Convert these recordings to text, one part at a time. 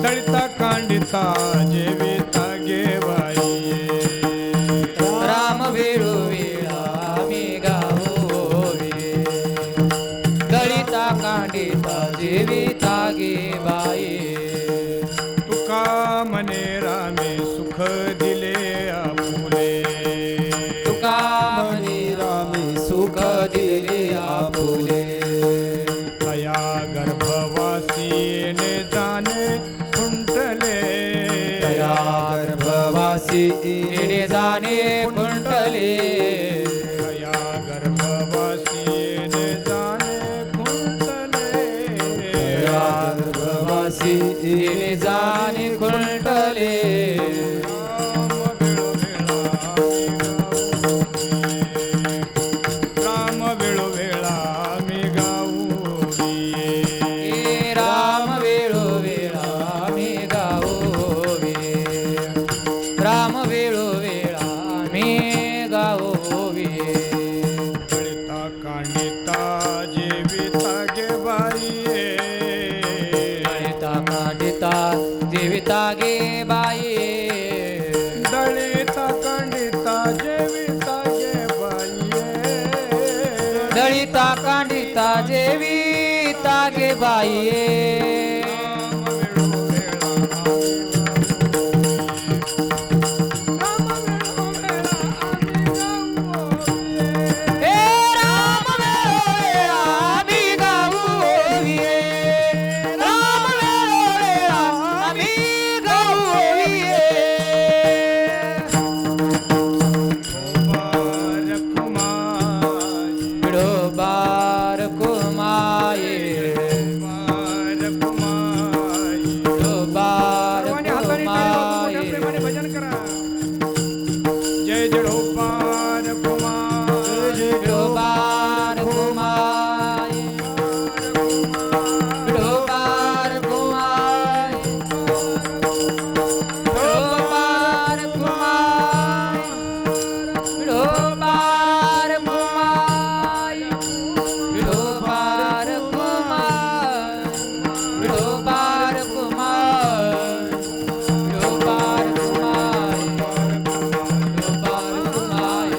दलिता कांडिता जेविता गे बाई सुख दिले आपुले. तुका म्हणे रामे सुख दिले आपुले. तया गर्भवासी येणे जाणे खुंटले. तया गर्भवासी येणे जाणे खुंटले. तया गर्भवासी येणे जाणे खुंटले. तया गर्भवासी येणे जाणे खुंटले. राम वेळोवेळा मी गाऊये. राम वेळोवेळा मी गावोवे. राम वेळोवेळा मी गावोवे. दळिता कांडिता जेविता गे बाई. दळिता कांडिता जेविता गे बाई. दळिता कांडिता जेविता गे बाई. दळिता कांडिता जेविता गे बाई. हे राम वेळोवेळा आम्ही गाऊये. राम वेळोवेळा आम्ही गाऊये. विडोबार कुमाये. विडोबार कुमाये. भजन करा. जय जडोपार कुमार. विडोबार कुमाये. विडोबार कुमाये. विडोबार कुमाये. विडोबार कुमाये. विडोबार कुमाये. विडोबार कुमाये. विडोबार कुमाये.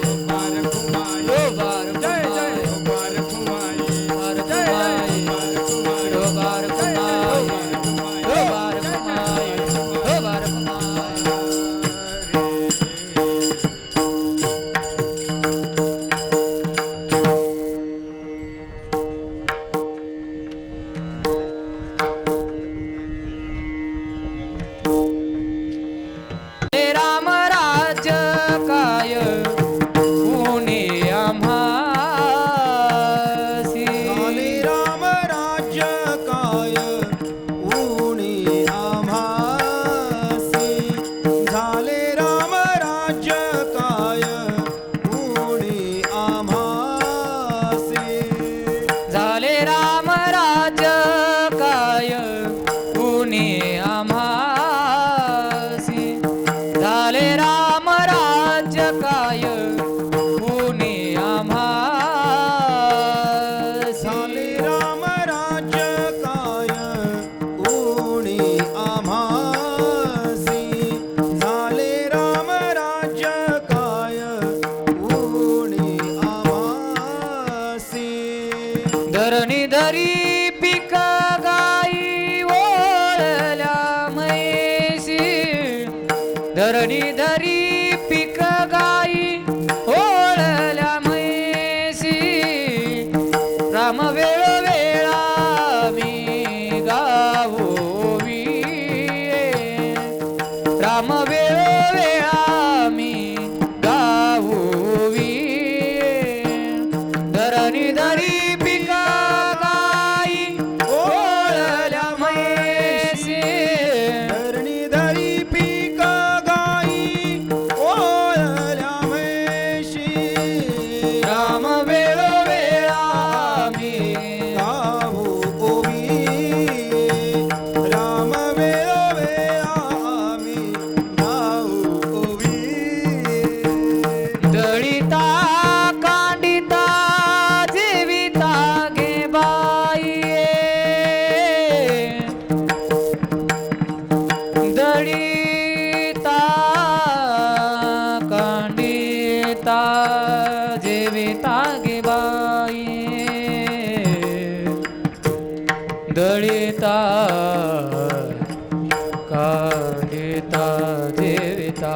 विडोबार कुमाये. विडोबार जय जय कुमाये. बार कुमाई. विडोबार कुमाये. विडोबार कुमाये. विडोबार कुमाये. विडोबार कुमाये. हे राम राज्य काय पुणे आम्हासी. राम राज्य काय ऊणी आम्हासी. झाले राम राज्य काय ऊणी आम्हासी. झाले राम राज्य काय पुणे आम्हासी. झाले राम राज्य काय पुणे आम्हासी. झाले राम राज्य काय ऊणी आम्हासी. झाले राम राज्य काय ऊणी आम्हासी. धरणी धरी पिक गाई ओळल्या म्हैसी. धरणी धरी पिक गाई ओळल्या म्हैसी. राम वेळोवेळा मी गावोवी. राम वेळोवेळा मी गावोवी. धरणी धरी पिक गाई ओळल्या म्हैसी. धरणी धरी पीक गाई ओळल्या म्हैशी. राम वेळोवेळा मी गावो ओवी. राम वेळोवेळा आम्ही गावो ओवी. दळिता कांडिता जेविता गे बाई. दळिता कांडिता जेविता गे बाई. दळिता कांडिता जेविता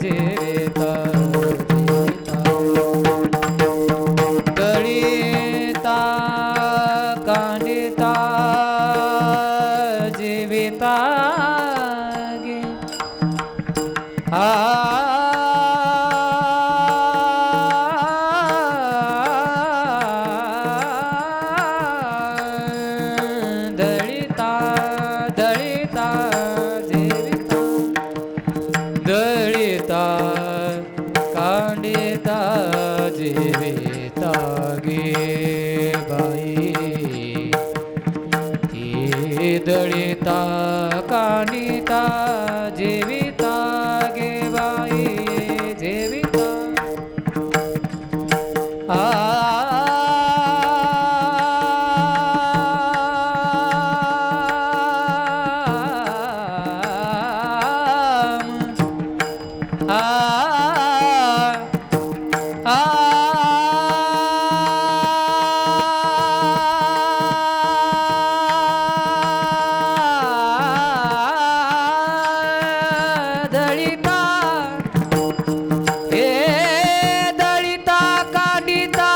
जेविता दळिता कांडिता जीविता गे दळिता दळिता जीविता दळिता कांडिता जीविता गे बाई ती दळिता कांडिता जीविता गे बाई जीविता दळिता हे दळिता कांडिता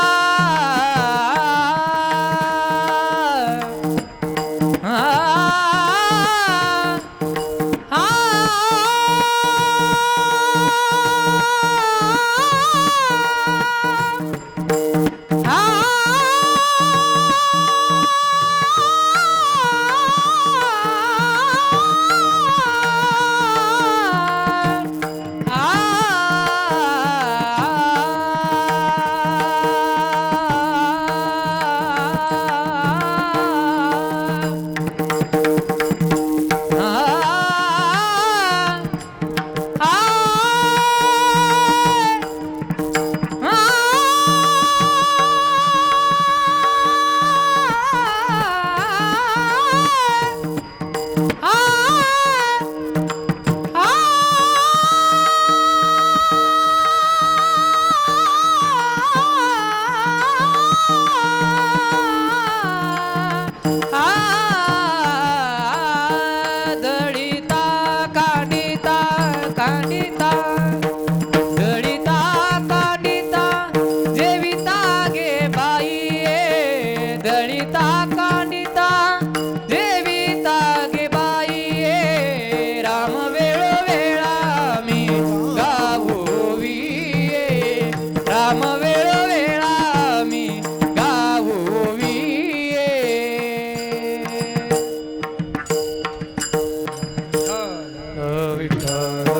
दळिता कांडिता कांडिता दळिता कांडिता जेविता गे बाई दळिता कांडिता जेविता गे बाई राम वेळोवेळा मी गावोवी राम वेळोवेळा मी गावोवी विठ्ठल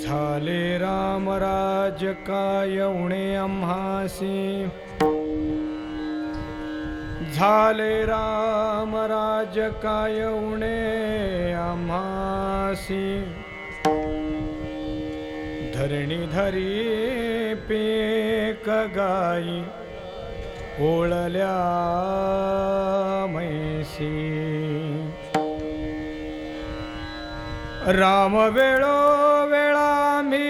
झाले राम राज काय उणे आम्हासी झाले राम राज काय उणे आम्हासी धरणी धरी पेक गाई ओळल्या मैसी राम वेळो वेळा मी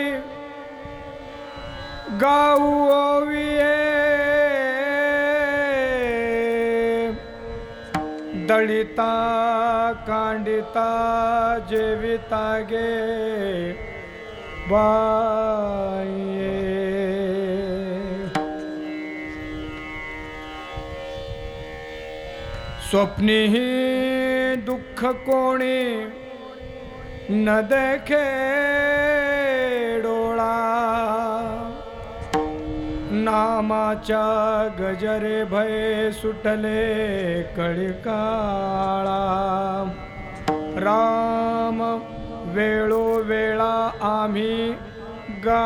गाऊ ओविये दळिता कांडिता जेविता गे बाये स्वप्नीही दुःख कोणी न देखे डोळा नामाच्या गजरे भय सुटले कळिकाळा राम वेळो वेळा आम्ही गाऊ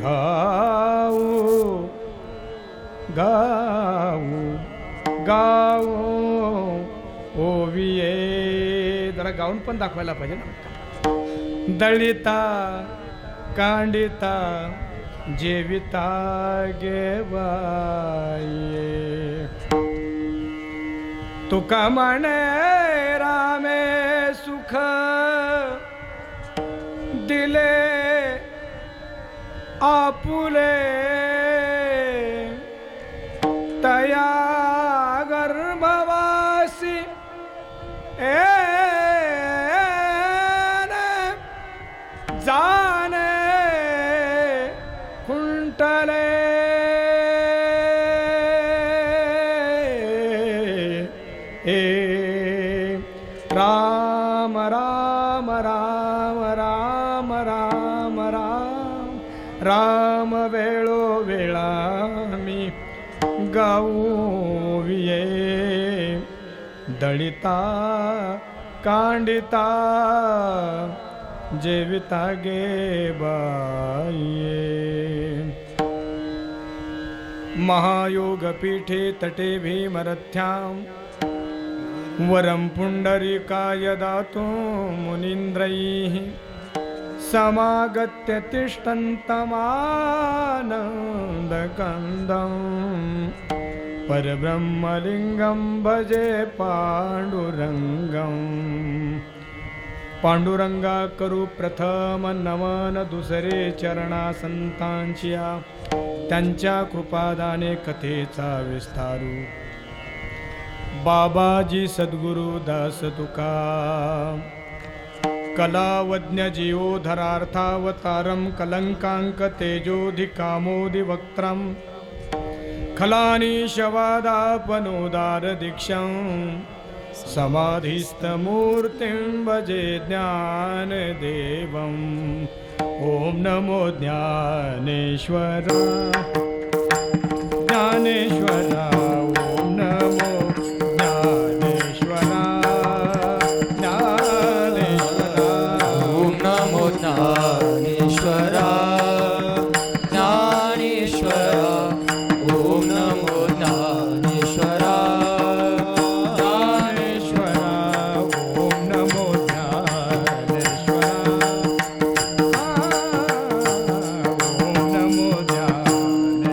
गाऊ गाऊ गाऊ ओविये जरा गाऊन पण दाखवायला पाहिजे ना दळिता कांडिता जेविता गेवाये तुका म्हणे रामे सुख दिले आपुले तया गर्भवासी जाने खुंटले राम राम राम राम राम राम राम वेळो वेळा मी गाऊविये दळिता कांडिता जेविता गे बाये महायोग पीठे तटे भीमरथ्यां वरं पुंडरीकाय दातुं मुनीन्द्रैः समागत्य तिष्ठन्तमानन्दकन्दं परब्रह्मलिंगं भजे पांडुरंगं पांडुरंगा करू प्रथम नमन दुसरे चरणा संतांच्या त्यांच्या कृपादाने कथेचा विस्तारू बाबाजी सद्गुरु दास तुका कलावज्ञ जीवोधरार्थावतारं कलंकांक तेजोधिकामोदिवक्त्रं खलानीशवादापनोदार दीक्षं समाधिस्थमूर्तिं भजे ज्ञानदेवम् ॐ नमो ज्ञानेश्वर ज्ञानेश्वर ॐ नमो ज्ञानेश्वर ज्ञानेश्वर ॐ नमो ज्ञानेश्वरा ज्ञानेश्वरा ॐ नमो ज्ञानेश्वरा ज्ञानेश्वर ॐ नमो ज्ञानेश्वर ॐ नमो ज्ञानेश्वर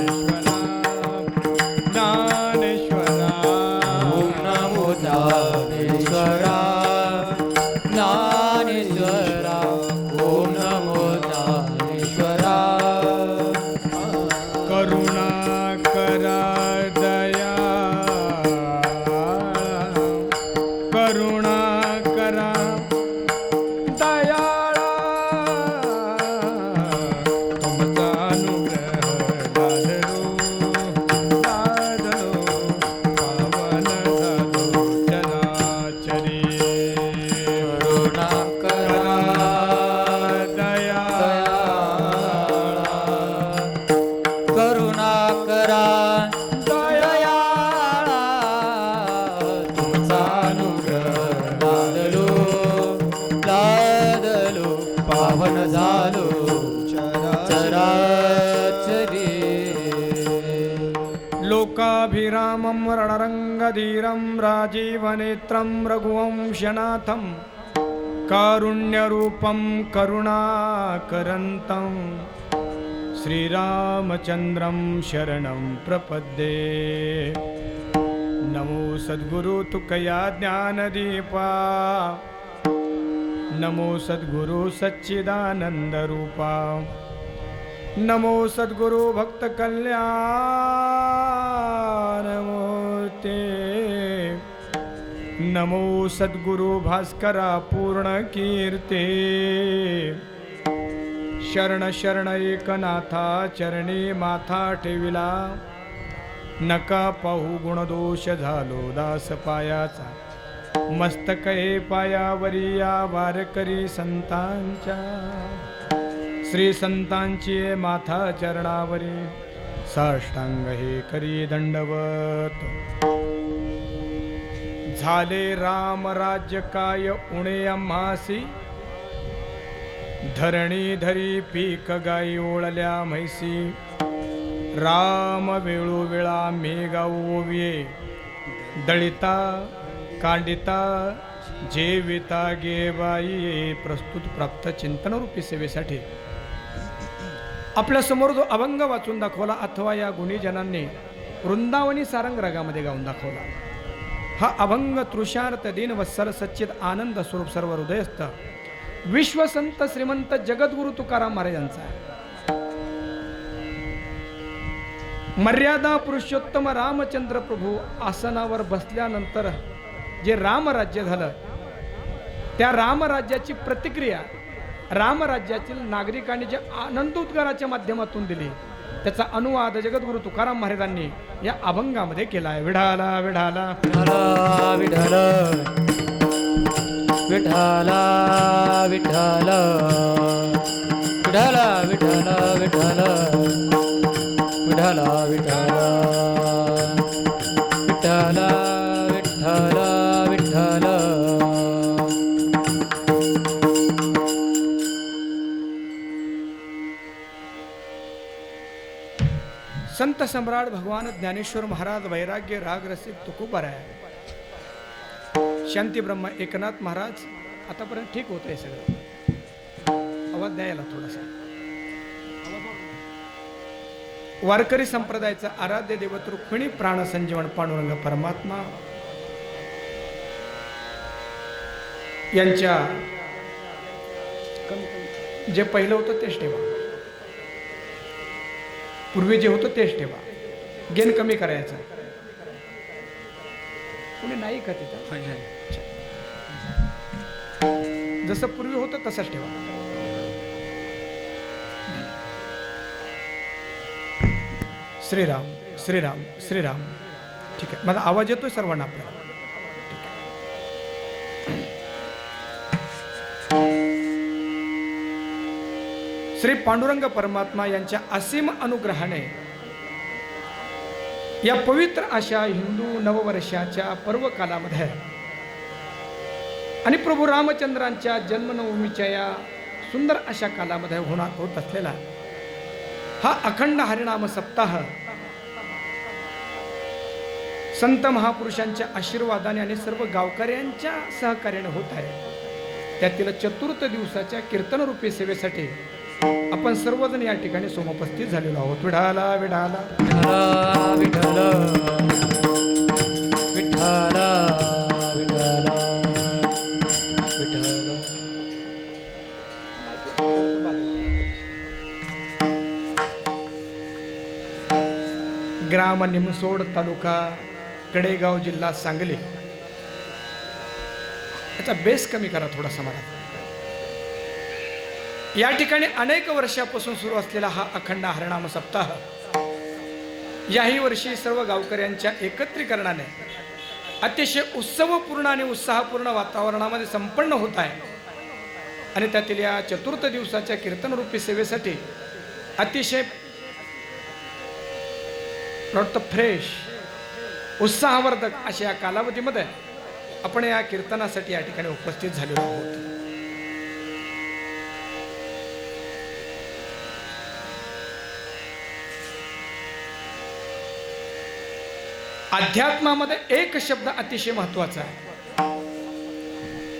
ईश्वरा दयाळा तुमचा अनुग्रह लादलो पावन झालो चराचरी लोकाभिरामं रणरङ्गधीरं राजीवनेत्रं रघुवंशनाथं कारुण्यरूपं करुणाकरन्तं श्रीरामचन्द्रं शरणं प्रपद्ये। नमो सद्गुरु तुकया ज्ञानदीपा नमो सद्गुरु सच्चिदानन्दरूपा नमो सद्गुरु भक्त कल्याणमूर्ते नमो सद्गुरु भास्करा पूर्ण कीर्ते शरण शरण एकनाथा चरणी माथा ठेविला नका पाहू गुणदोष झालो दास पायाचा मस्तक हे पायावरी या वारकरी संतांच्या श्री संतांची माथा चरणावरी साष्टांग हे करी दंडवत झाले राम राज्य काय उणे आम्हासी धरणी धरी पीक गाई ओळल्या म्हैसी राम वेळोवेळा मेघा ओविये दळिता कांडिता जेविता गेबाई प्रस्तुत प्राप्त चिंतनरूपी सेवेसाठी आपल्या समोर जो अभंग वाचून दाखवला अथवा या गुणीजनांनी वृंदावनी सारंग रागामध्ये गाऊन दाखवला हा अभंग तृषार्थ दीनवत्सल सच्चित आनंद स्वरूप सर्व हृदयस्थ विश्वसंत श्रीमंत जगद्गुरु तुकाराम महाराजांचा आहे। मर्यादा पुरुषोत्तम रामचंद्र प्रभू आसनावर बसल्यानंतर जे रामराज्य झालं त्या रामराज्याची प्रतिक्रिया रामराज्यातील नागरिकांनी जे आनंदोद्गाराच्या माध्यमातून दिली त्याचा अनुवाद जगद्गुरु तुकाराम महाराजांनी या अभंगामध्ये केला आहे। विढाला विढाला विठाला विठाला विठाला विठाला विठाला विठाला विठाला विठाला विठाला विठाला विठाला संत सम्राट भगवान ज्ञानेश्वर महाराज वैराग्य राग रसिक तुकोबाराय शांती ब्रह्म एकनाथ महाराज आतापर्यंत ठीक होत आहे सगळं आवाज द्यायला थोडासा वारकरी संप्रदायाचा आराध्य देवत रुक्मिणी प्राण संजीवन पांडुरंग परमात्मा यांच्या जे पहिलं होतं तेच ठेवा पूर्वी जे होतं तेच ठेवा गेन कमी करायचं कोणी नाही का तिथं जसं पूर्वी होतं तसंच ठेवा श्रीराम श्रीराम श्रीराम ठीक आहे माझा आवाज येतोय सर्वांना आपल्याला श्री पांडुरंग परमात्मा यांच्या असीम अनुग्रहाने या पवित्र अशा हिंदू नववर्षाच्या पर्वकालामध्ये आणि प्रभू रामचंद्रांच्या जन्मनवमीच्या या सुंदर अशा कालामध्ये होत असलेला हा अखंड हरिनाम सप्ताह संत महापुरुषांच्या आशीर्वादाने आणि सर्व गावकऱ्यांच्या सहकार्याने होत आहे। त्यातील चतुर्थ दिवसाच्या कीर्तनरूपी सेवेसाठी आपण सर्वजण या ठिकाणी सोमोपस्थित झालेलो आहोत। विढाला विढाला विठाला विठाला विठाला विठाला ग्राम निमसोड तालुका कडेगाव जिल्हा सांगली याचा बेस कमी करा थोडासा मला। या ठिकाणी अनेक वर्षापासून सुरू असलेला हा अखंड हरिनाम सप्ताह याही वर्षी सर्व गावकऱ्यांच्या एकत्रीकरणाने अतिशय उत्सवपूर्ण आणि उत्साहपूर्ण वातावरणामध्ये संपन्न होत आहे आणि त्यातील या चतुर्थ दिवसाच्या कीर्तनरूपी सेवेसाठी अतिशय वाटतं फ्रेश, उत्साहवर्धक अशा या कालावधीमध्ये आपण या कीर्तनासाठी या ठिकाणी उपस्थित झालेलो आहोत. अध्यात्मामध्ये एक शब्द अतिशय महत्वाचा आहे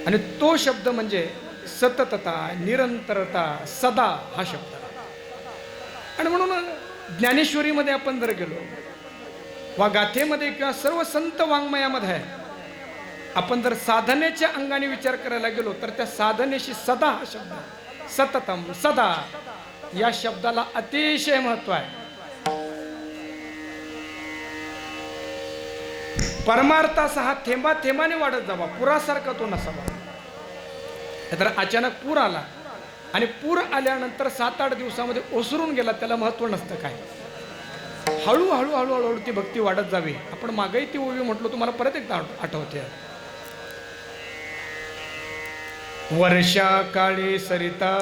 आणि तो शब्द म्हणजे सततता, निरंतरता, सदा हा शब्द. आणि म्हणून ज्ञानेश्वरीमध्ये आपण जर गेलो वा गाथेमध्ये किंवा सर्व संत वाङ्मयामध्ये आपण जर साधनेच्या अंगाने विचार करायला गेलो तर त्या साधनेशी सदा हा शब्द, सततम, सदा या शब्दाला अतिशय महत्व आहे. परमार्थाचा हा थेंबा थेंबाने वाढत जावा, पुरासारखा तो नसावा. तर अचानक पूर आला आणि पूर आल्यानंतर 7-8 दिवसामध्ये ओसरून गेला, त्याला महत्व नसतं काय. हळूहळू हळूहळू ती भक्ती वाढत जावी. आपण मागही ती ओवी म्हटलो, तुम्हाला परत एकदा आठवते. वर्षा काळी सरिता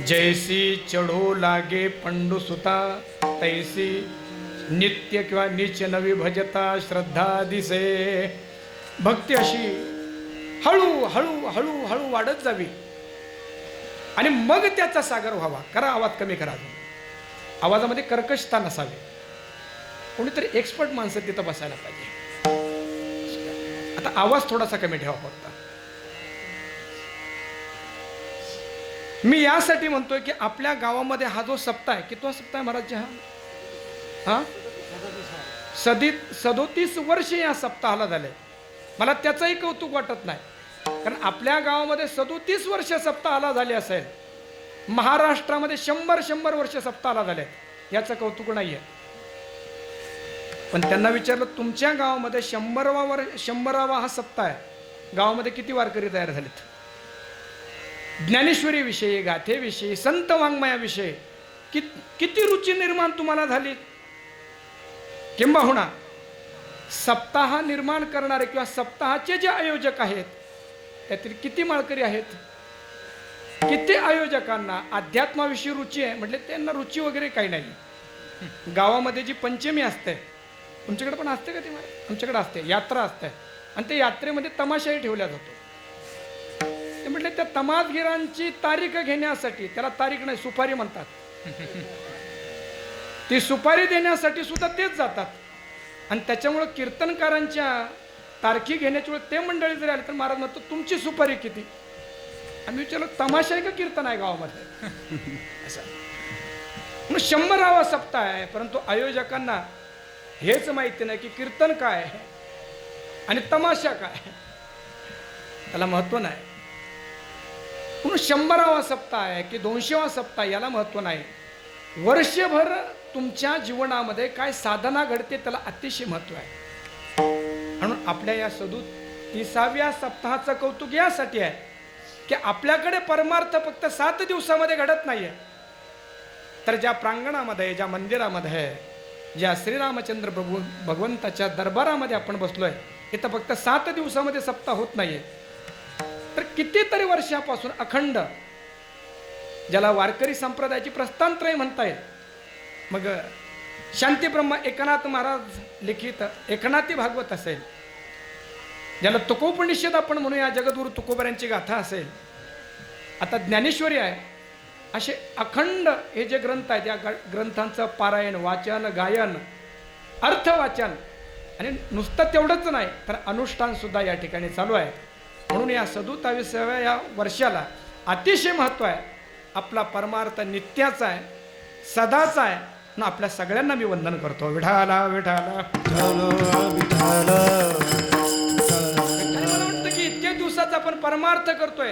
जैसी चढो लागे पंडुसुता, तैसी नित्य किंवा नीच नवी भजता श्रद्धा दिसे. भक्ती अशी हळू हळू हळू हळू वाढत जावी आणि मग त्याचा सागर व्हावा. करा आवाज कमी करा, आवाजामध्ये कर्कशता नसावी. कोणीतरी एक्सपर्ट माणसं तिथं बसायला पाहिजे. आता आवाज थोडासा कमी ठेवा फक्त. मी यासाठी म्हणतोय की आपल्या गावामध्ये हा जो सप्ताह आहे, कितवा सप्ताह आहे महाराज? हा 37 वर्ष या सप्ताहाला झाले. मला त्याचंही कौतुक वाटत नाही, कारण आपल्या गावामध्ये 37 वर्ष सप्ताहाला झाले असेल, महाराष्ट्रामध्ये 100 वर्ष सप्ताहाला झाले, याचं कौतुक नाहीये. पण त्यांना विचारलं, तुमच्या गावामध्ये 100वा हा सप्ताह आहे, गावामध्ये किती वारकरी तयार झालेत? ज्ञानेश्वरी विषयी, गाथेविषयी, संत वाङ्मयाविषयी किती रुची निर्माण तुम्हाला झाली? किंबहुना सप्ताह निर्माण करणारे किंवा सप्ताहाचे जे आयोजक आहेत त्यातील किती माळकरी आहेत? किती आयोजकांना अध्यात्माविषयी रुची आहे? म्हटले त्यांना रुची वगैरे काही नाही. गावामध्ये जी पंचमी असते, तुमच्याकडे पण असते का ती? आमच्याकडे असते, यात्रा असते आणि त्या यात्रेमध्ये तमाशाही ठेवला जातो. ते म्हटले त्या तमासगिरांची तारीख घेण्यासाठी, त्याला तारीख नाही सुपारी म्हणतात, ती सुपारी देण्यासाठी सुद्धा तेच जातात. आणि त्याच्यामुळं कीर्तनकारांच्या तारखी घेण्याच्या वेळी ते मंडळी जरी आले तर महाराज म्हणतो तुमची सुपारी किती? आम्ही विचारलं तमाशा आहे का कीर्तन आहे गावामध्ये? असं म्हणून 100वा सप्ताह आहे, परंतु आयोजकांना हेच माहिती नाही की कीर्तन काय आणि तमाशा काय, त्याला महत्व नाही. म्हणून 100वा सप्ताह आहे की 200वा सप्ताह याला महत्व नाही. वर्षभर तुमच्या जीवनामध्ये काय साधना घडते त्याला अतिशय महत्व आहे. म्हणून आपल्या या 37व्या सप्ताहाचं कौतुक यासाठी आहे की आपल्याकडे परमार्थ फक्त 7 दिवसामध्ये घडत नाहीये, तर ज्या प्रांगणामध्ये, ज्या मंदिरामध्ये, ज्या श्रीरामचंद्र प्रभू भगवंताच्या दरबारामध्ये आपण बसलोय, इथं फक्त 7 दिवसामध्ये सप्ताह होत नाहीये, तर कितीतरी वर्षापासून अखंड, ज्याला वारकरी संप्रदायाची प्रस्थानत्रय म्हणता येईल. मग शांतीब्रह्म एकनाथ महाराज लिखित एकनाथी भागवत असेल, ज्याला तुकोपनिषद आपण म्हणूया, जगद्गुरु तुकोबऱ्यांची गाथा असेल, आता ज्ञानेश्वरी आहे, असे अखंड हे जे ग्रंथ आहेत, या ग्रंथांचं पारायण, वाचन, गायन, अर्थवाचन आणि नुसतं तेवढंच नाही तर अनुष्ठान सुद्धा या ठिकाणी चालू आहे. म्हणून या 37व्या या वर्षाला अतिशय महत्व आहे. आपला परमार्थ नित्याचा आहे, सदाचा आहे. ना आपल्या सगळ्यांना मी वंदन करतो. विठाला विठाला. मला वाटतं की इतक्या दिवसाचा आपण परमार्थ करतोय,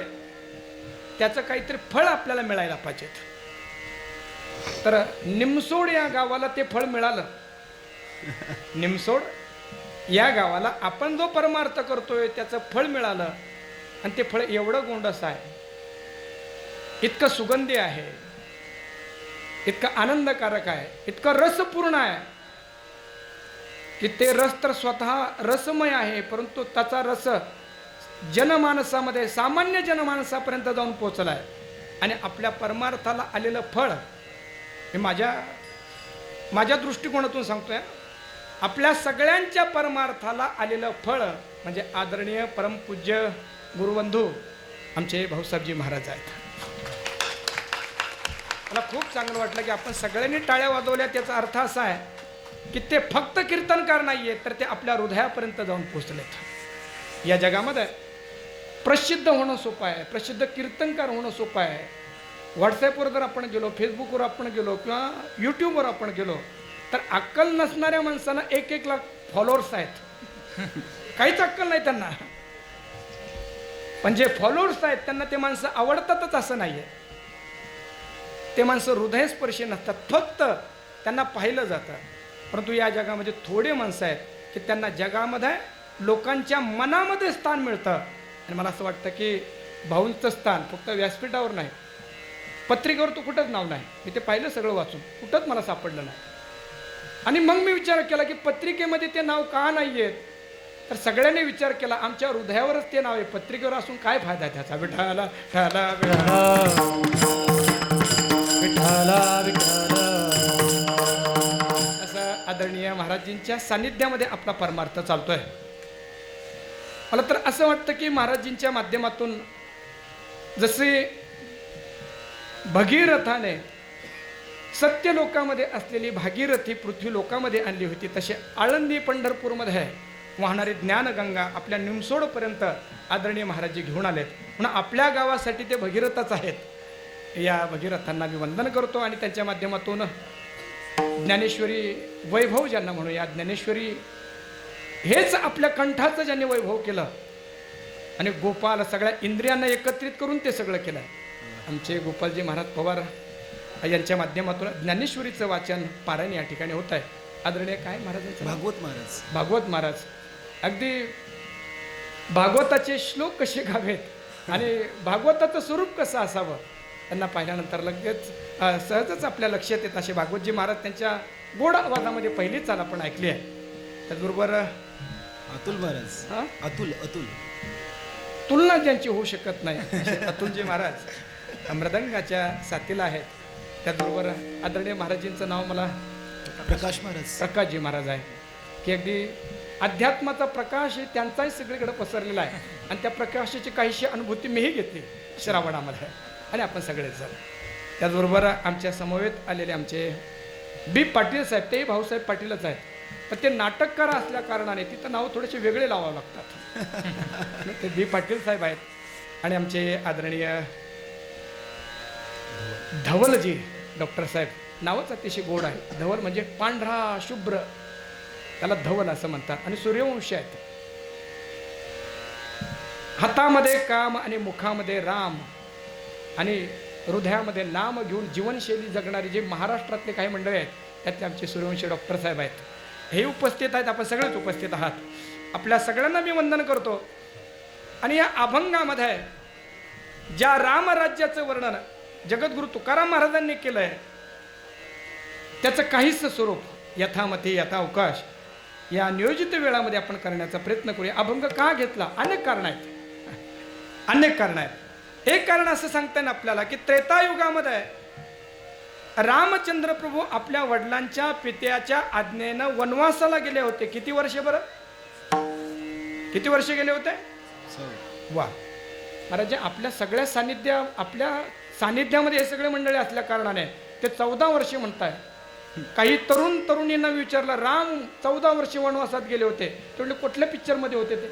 त्याचं काहीतरी फळ आपल्याला मिळायला पाहिजे. तर निमसोड या गावाला ते फळ मिळालं. निमसोड या गावाला आपण जो परमार्थ करतोय त्याचं फळ मिळालं. आणि ते फळ एवढं गोंडस आहे, इतकं सुगंधी आहे, इतकं आनंदकारक आहे, इतकं रसपूर्ण आहे की ते रस तर स्वतः रसमय आहे, परंतु त्याचा रस जनमानसामध्ये, सामान्य जनमानसापर्यंत जाऊन पोचलाय. आणि आपल्या परमार्थाला आलेलं फळ हे माझ्या माझ्या दृष्टिकोनातून सांगतोय, आपल्या सगळ्यांच्या परमार्थाला आलेलं फळ म्हणजे आदरणीय परमपूज्य गुरुबंधू आमचे भाऊसाहेबजी महाराज आहेत. मला खूप चांगलं वाटलं की आपण सगळ्यांनी टाळ्या वाजवल्या. त्याचा अर्थ असा आहे की ते फक्त कीर्तनकार नाही आहेत, तर ते आपल्या हृदयापर्यंत जाऊन पोचलेत. या जगामध्ये प्रसिद्ध होणं सोपं आहे, प्रसिद्ध कीर्तनकार होणं सोपं आहे. व्हॉट्सॲपवर जर आपण गेलो, फेसबुकवर आपण गेलो किंवा यूट्यूबवर आपण गेलो तर अक्कल नसणाऱ्या माणसांना 1-1 लाख फॉलोअर्स आहेत. काहीच अक्कल नाही त्यांना. पण जे फॉलोअर्स आहेत त्यांना ते माणसं आवडतातच असं नाही आहे. ते माणसं हृदयस्पर्शी नसतात, फक्त त्यांना पाहिलं जातं. परंतु या जगामध्ये थोडे माणसं आहेत की त्यांना जगामध्ये लोकांच्या मनामध्ये स्थान मिळतं. आणि मला असं वाटतं की भाऊंचं स्थान फक्त व्यासपीठावर नाही, पत्रिकेवर तो कुठंच नाव नाही. मी ते पाहिलं सगळं वाचून, कुठंच मला सापडलं नाही. आणि मग मी विचार केला की पत्रिकेमध्ये ते नाव का नाही आहेत. तर सगळ्यांनी विचार केला आमच्या हृदयावरच ते नाव आहे, पत्रिकेवर असून काय फायदा आहे त्याचा. विठाला ठाला विठ्ठला विठ्ठल. असं आदरणीय महाराजींच्या सानिध्यामध्ये आपला परमार्थ चालतोय. मला तर असं वाटतं की महाराजींच्या माध्यमातून जसे भगीरथाने सत्य लोकामध्ये असलेली भागीरथी पृथ्वी लोकामध्ये आणली होती, तसे आळंदी पंढरपूरमध्ये वाहणारी ज्ञानगंगा आपल्या निमसोडपर्यंत आदरणीय महाराजी घेऊन आलेत. म्हणून आपल्या गावासाठी ते भगीरथच आहेत. या भगीरथांना मी वंदन करतो आणि त्यांच्या माध्यमातून ज्ञानेश्वरी वैभव ज्यांना म्हणूया, ज्ञानेश्वरी हेच आपल्या कंठाचं ज्यांनी वैभव केलं आणि गोपाल सगळ्या इंद्रियांना एकत्रित करून ते सगळं केलं. आमचे गोपालजी महाराज पवार यांच्या माध्यमातून ज्ञानेश्वरीचं वाचन पारायण या ठिकाणी होत आहे. आदरणीय काय महाराजांचं भागवत महाराज. भागवत महाराज. अगदी भागवताचे श्लोक कसे गावेत आणि भागवताचं स्वरूप कसं असावं त्यांना पाहिल्यानंतर लगेच सहजच आपल्या लक्षात येत. असे भागवतजी महाराज त्यांच्या गोड आवाजामध्ये पहिली चाल आपण ऐकली आहे. त्याचबरोबर अतुल महाराज. हां, अतुल अतुल तुलना ज्यांची होऊ शकत नाही असे अतुलजी महाराज मृदंगाच्या साथीला आहेत. त्याचबरोबर आदरणीय महाराजींचं नाव मला प्रकाश महाराज. प्रकाशजी महाराज आहे की अगदी अध्यात्माचा प्रकाश हे त्यांचाही सगळीकडे पसरलेला आहे आणि त्या प्रकाशाची काहीशी अनुभूती मीही घेतली श्रावणामध्ये आणि आपण सगळेच झालं. त्याचबरोबर आमच्या समवेत आलेले आमचे बी पाटील साहेब, तेही भाऊसाहेब पाटीलच आहेत, पण ते नाटककार असल्या कारणाने तिथं नाव थोडेसे वेगळे लावावं लागतात. ते बी पाटील साहेब आहेत आणि आमचे आदरणीय धवलजी डॉक्टर साहेब. नावच अतिशय गोड आहे. धवल म्हणजे पांढरा शुभ्र, त्याला धवल असं म्हणतात आणि सूर्यवंशी आहेत. हातामध्ये काम आणि मुखामध्ये राम आणि हृदयामध्ये नाम घेऊन जीवनशैली जगणारी जे महाराष्ट्रातले काही मंडळी आहेत त्यातले आमचे सूर्यवंशी डॉक्टर साहेब आहेत. हे उपस्थित आहेत, आपण सगळेच उपस्थित आहात. आपल्या सगळ्यांना मी वंदन करतो. आणि या अभंगामध्ये ज्या रामराज्याचं वर्णन जगद्गुरु तुकाराम महाराजांनी केलं आहे त्याचं काहीच स्वरूप यथामती यथावकाश या नियोजित वेळामध्ये आपण करण्याचा प्रयत्न करूया. अभंग का घेतला? अनेक कारण आहेत, अनेक कारण आहेत. एक कारण असं सांगता येईल आपल्याला की त्रेतायुगामध्ये रामचंद्र प्रभू आपल्या वडिलांच्या पित्याच्या आज्ञेनं वनवासाला गेले होते. किती वर्ष बरं? किती वर्ष गेले होते? वा महाराज, आपल्या सगळ्या आपल्या सानिध्यामध्ये हे सगळे मंडळी असल्या कारणाने ते 14 वर्षे म्हणताय. काही तरुण तरुणींना विचारलं राम 14 वर्षे वनवासात गेले होते, ते म्हणले कुठल्या पिक्चरमध्ये होते ते?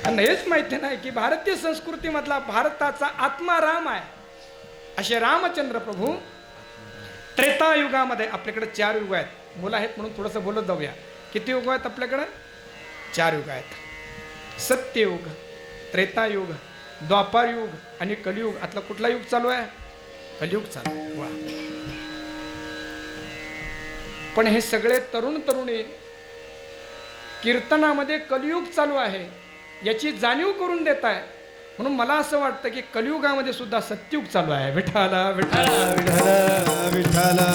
त्यांना हेच माहिती नाही की भारतीय संस्कृतीमधला भारताचा आत्मा राम आहे. असे रामचंद्र प्रभू त्रेतायुगामध्ये, आपल्याकडे 4 युग आहेत, मुलं आहेत म्हणून थोडंसं बोलत जाऊया. किती युग आहेत आपल्याकडे? 4 युग आहेत. सत्ययुग, त्रेतायुग, द्वापारयुग आणि कलियुग. आतला कुठला युग चालू आहे? कलियुग चालू आहे. वा. पण हे सगळे तरुण तरुणी कीर्तनामध्ये कलियुग चालू आहे याची जाणीव करून देत आहे. म्हणून मला असं वाटतं की कलियुगामध्ये सुद्धा सत्ययुग चालू आहे. विठाला विठाला विठ्ठला विठ्ठला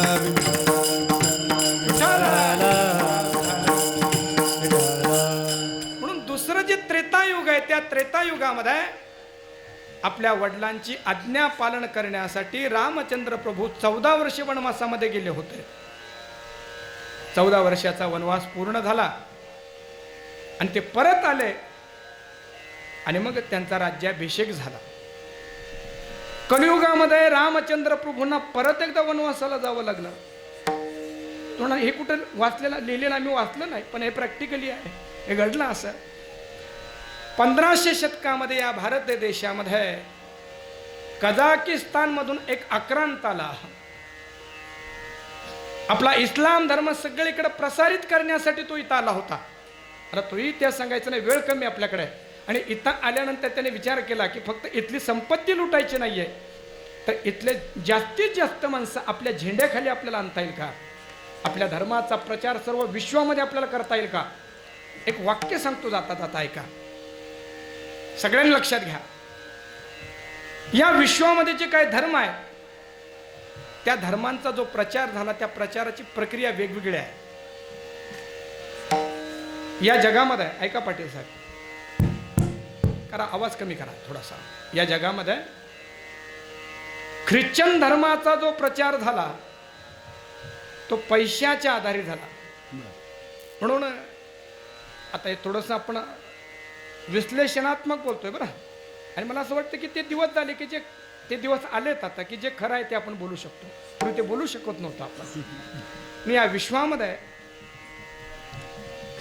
म्हणून दुसरं जे त्रेतायुग आहे त्या त्रेतायुगामध्ये आपल्या वडिलांची आज्ञा पालन करण्यासाठी रामचंद्र प्रभू 14 वर्षे वनवासामध्ये गेले होते. 14 वर्षाचा वनवास पूर्ण झाला आणि ते परत आले आणि मग त्यांचा राज्याभिषेक झाला. कलियुगामध्ये रामचंद्र प्रभूंना परत एकदा वनवासाला जावं लागलं. तुम्हाला हे कुठं वाचलेलं लिहिलेलं आम्ही वाचलं नाही, पण हे प्रॅक्टिकली आहे, हे घडलं असं. 1500 शतकामध्ये या भारत देशामध्ये कझाकिस्तानमधून एक आक्रांत आला. आपला इस्लाम धर्म सगळीकडे प्रसारित करण्यासाठी तो इथं आला होता. आता तोही त्या सांगायचं नाही, वेळ कमी आपल्याकडे. आणि इथं आल्यानंतर त्याने विचार केला की फक्त इथली संपत्ती लुटायची नाहीये, तर इथले जास्तीत जास्त माणसं आपल्या झेंड्याखाली आपल्याला आणता येईल का, आपल्या धर्माचा प्रचार सर्व विश्वामध्ये आपल्याला करता येईल का. एक वाक्य सांगतो जाता जाता, ऐका, सगळ्यांनी लक्षात घ्या. या विश्वामध्ये जे काही धर्म आहे त्या धर्मांचा जो प्रचार झाला त्या प्रचाराची प्रक्रिया वेगवेगळी आहे. या जगामध्ये, ऐका पाटील साहेब, करा आवाज कमी करा थोडासा. या जगामध्ये ख्रिश्चन धर्माचा जो प्रचार झाला तो पैशाच्या आधारे झाला. म्हणून आता हे थोडंसं आपण विश्लेषणात्मक बोलतोय बरं. आणि मला असं वाटतं की ते दिवस झाले की जे ते दिवस आलेत आता की जे खरं आहे ते आपण बोलू शकतो, पण ते बोलू शकत नव्हतं आपण. मी या विश्वामध्ये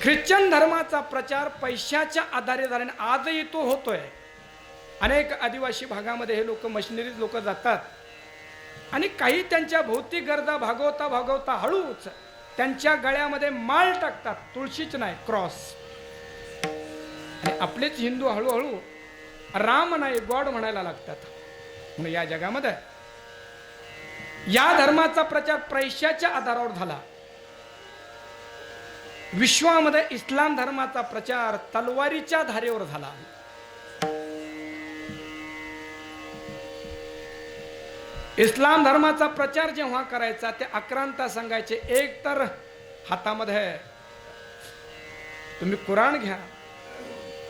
ख्रिश्चन धर्माचा प्रचार पैशाच्या आधारे झाल्याने आजही तो होतोय. अनेक आदिवासी भागामध्ये हे लोक, मशिनरीज लोक जातात आणि काही त्यांच्या भौतिक गरजा भागवता भागवता हळूच त्यांच्या गळ्यामध्ये माळ टाकतात, तुळशीच नाही, क्रॉस. आणि आपलेच हिंदू हळूहळू राम नाही गॉड म्हणायला लागतात. म्हणून या जगामध्ये या धर्माचा प्रचार पैशाच्या आधारावर झाला. विश्वामध्ये इस्लाम धर्माचा प्रचार तलवारीच्या धारेवर झाला. इस्लाम धर्माचा प्रचार जेव्हा करायचा ते आक्रांता सांगायचे, एक तर हातामध्ये तुम्ही कुराण घ्या,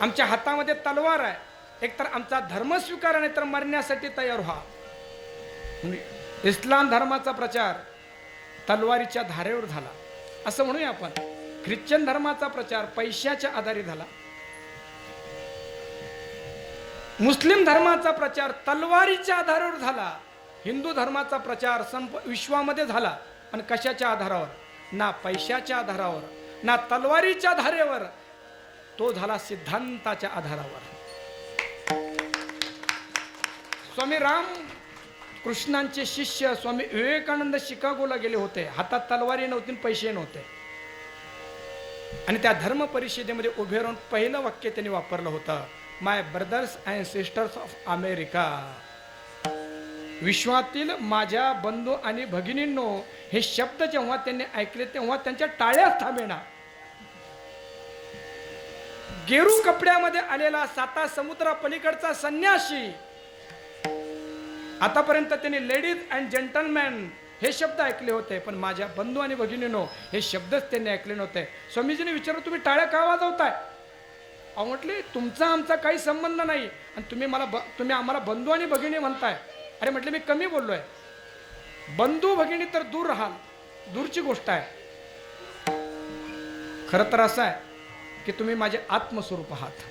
आमच्या हातामध्ये तलवार आहे, एक तर आमचा धर्म स्वीकारा नाही तर मरण्यासाठी तयार व्हा. इस्लाम धर्माचा प्रचार तलवारीच्या धारेवर झाला असं म्हणूया आपण. ख्रिश्चन धर्माचा प्रचार पैशाच्या आधारे झाला. मुस्लिम धर्माचा प्रचार तलवारीच्या आधारावर झाला. हिंदू धर्माचा प्रचार विश्वामध्ये झाला, पण कशाच्या आधारावर? ना पैशाच्या आधारावर ना तलवारीच्या धारेवर, तो झाला सिद्धांताच्या आधारावर. स्वामी राम कृष्णांचे शिष्य स्वामी विवेकानंद शिकागोला गेले होते. हातात तलवारी नव्हती, पैसे नव्हते. आणि त्या धर्म परिषदेमध्ये उभे राहून पहिलं वाक्य त्यांनी वापरलं होतं, my brothers and sisters of America. विश्वातील माझ्या बंधू आणि भगिनींनो, हे शब्द जेव्हा त्यांनी ऐकले तेव्हा त्यांच्या टाळ्याच थांबेना. गेरू कपड्यामध्ये आलेला 7 समुद्रा पलीकडचा संन्यासी, आतापर्यंत त्यांनी लेडीज अँड जेंटलमॅन हे शब्द ऐकले होते, पण माझ्या बंधू आणि भगिनींनो हे शब्दच त्यांनी ऐकले नव्हते. स्वामीजीने विचारलं, तुम्ही टाळ्या का वाजवताय? अहो म्हटले, तुमचा आमचा काही संबंध नाही आणि तुम्ही आम्हाला बंधू आणि भगिनी म्हणताय. अरे म्हटले, मी कमी बोललोय. बंधू भगिनी तर दूर राहाल, दूरची गोष्ट आहे. खरं तर असं आहे की तुम्ही माझे आत्मस्वरूप आहात.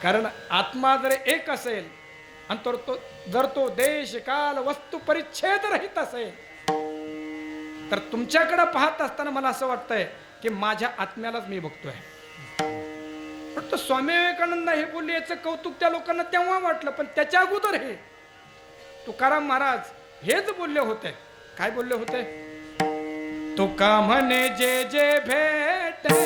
कारण आत्मा जर एक असेल आणि जर तो देश काल वस्तू परिच्छेद रहित असेल तर तुमच्याकडे पाहत असताना मला असं वाटतंय की माझ्या आत्म्यालाच मी बघतोय. पण तो स्वामी विवेकानंद हे बोलले, याचं कौतुक त्या लोकांना तेव्हा वाटलं, पण त्याच्या अगोदर हे तुकाराम महाराज हेच बोलले होते. काय बोलले होते? तुका म्हणे जे जे भेटे,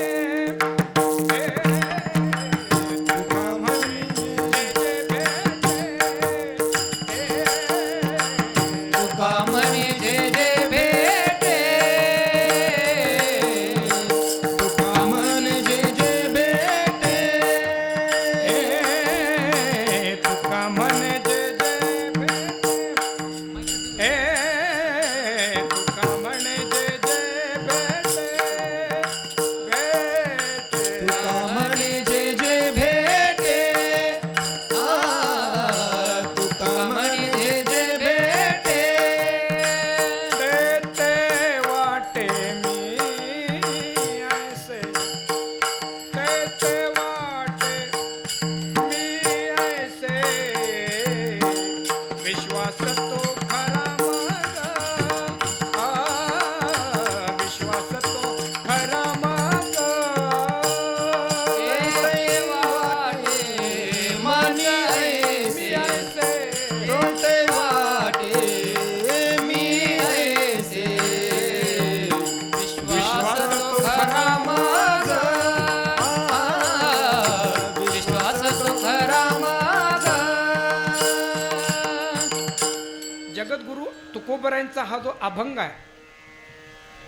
तुकोबरायांचा हा जो अभंग आहे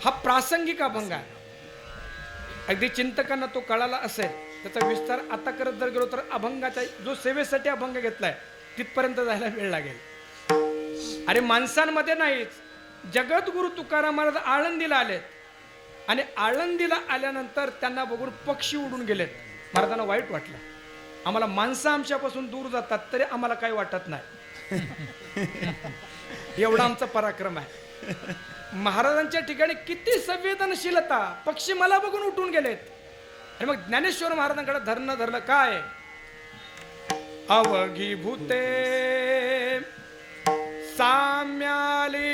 हा प्रासंगिक अभंग आहे. अगदी चिंतकांना तो कळाला असेल. त्याचा विस्तार आता करत जर गेलो तर अभंगाचा जो सेवेसाठी अभंग घेतलाय तिथपर्यंत जायला वेळ लागेल. अरे माणसांमध्ये नाहीच, जगद्गुरु तुकाराम महाराज आळंदीला आलेत आणि आळंदीला आल्यानंतर त्यांना बघून पक्षी उडून गेलेत. महाराजांना वाईट वाटलं. आम्हाला माणसं आमच्यापासून दूर जातात तरी आम्हाला काही वाटत नाही. एवढा आमचा पराक्रम आहे. महाराजांच्या ठिकाणी किती संवेदनशीलता, पक्षी मला बघून उठून गेलेत. आणि मग ज्ञानेश्वर महाराजांकडे धरलं काय, अवघी भूते साम्याली.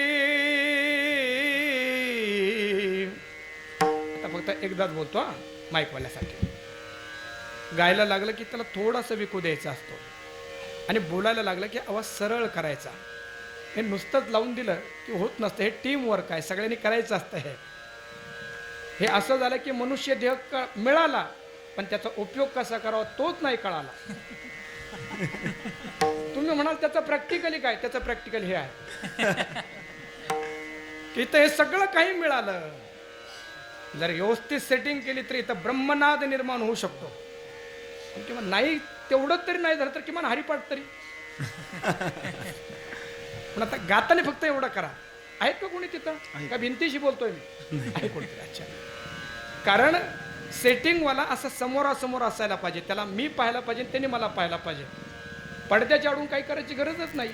आता फक्त एकदाच बोलतो हा माईकवाल्यासाठी. गायला लागलं की त्याला थोडासा विकू द्यायचा असतो आणि बोलायला लागलं की आवाज सरळ करायचा. हे नुसतंच लावून दिलं की होत नसतं. हे टीम वर्क आहे, सगळ्यांनी करायचं असतं. हे असं झालं की मनुष्य देह मिळाला पण त्याचा उपयोग कसा करावा तोच नाही कळाला. तुम्ही म्हणाल त्याचं प्रॅक्टिकली काय, त्याचं प्रॅक्टिकल हे आहे की इथं हे सगळं काही मिळालं, जर व्यवस्थित सेटिंग केली तर इथं ब्रह्मनाद निर्माण होऊ शकतो. किंवा नाही तेवढं तरी नाही झालं तर किमान हरिपाठ तरी. पण आता गाताने फक्त एवढं करा. आहेत का कोणी तिथं, का भिंतीशी बोलतोय मी? आहे कोणतरी? अच्छा. कारण सेटिंगवाला असं समोरासमोर असायला पाहिजे. त्याला मी पाहायला पाहिजे, त्याने मला पाहायला पाहिजे. पडद्याच्या आडून काही करायची गरजच नाही.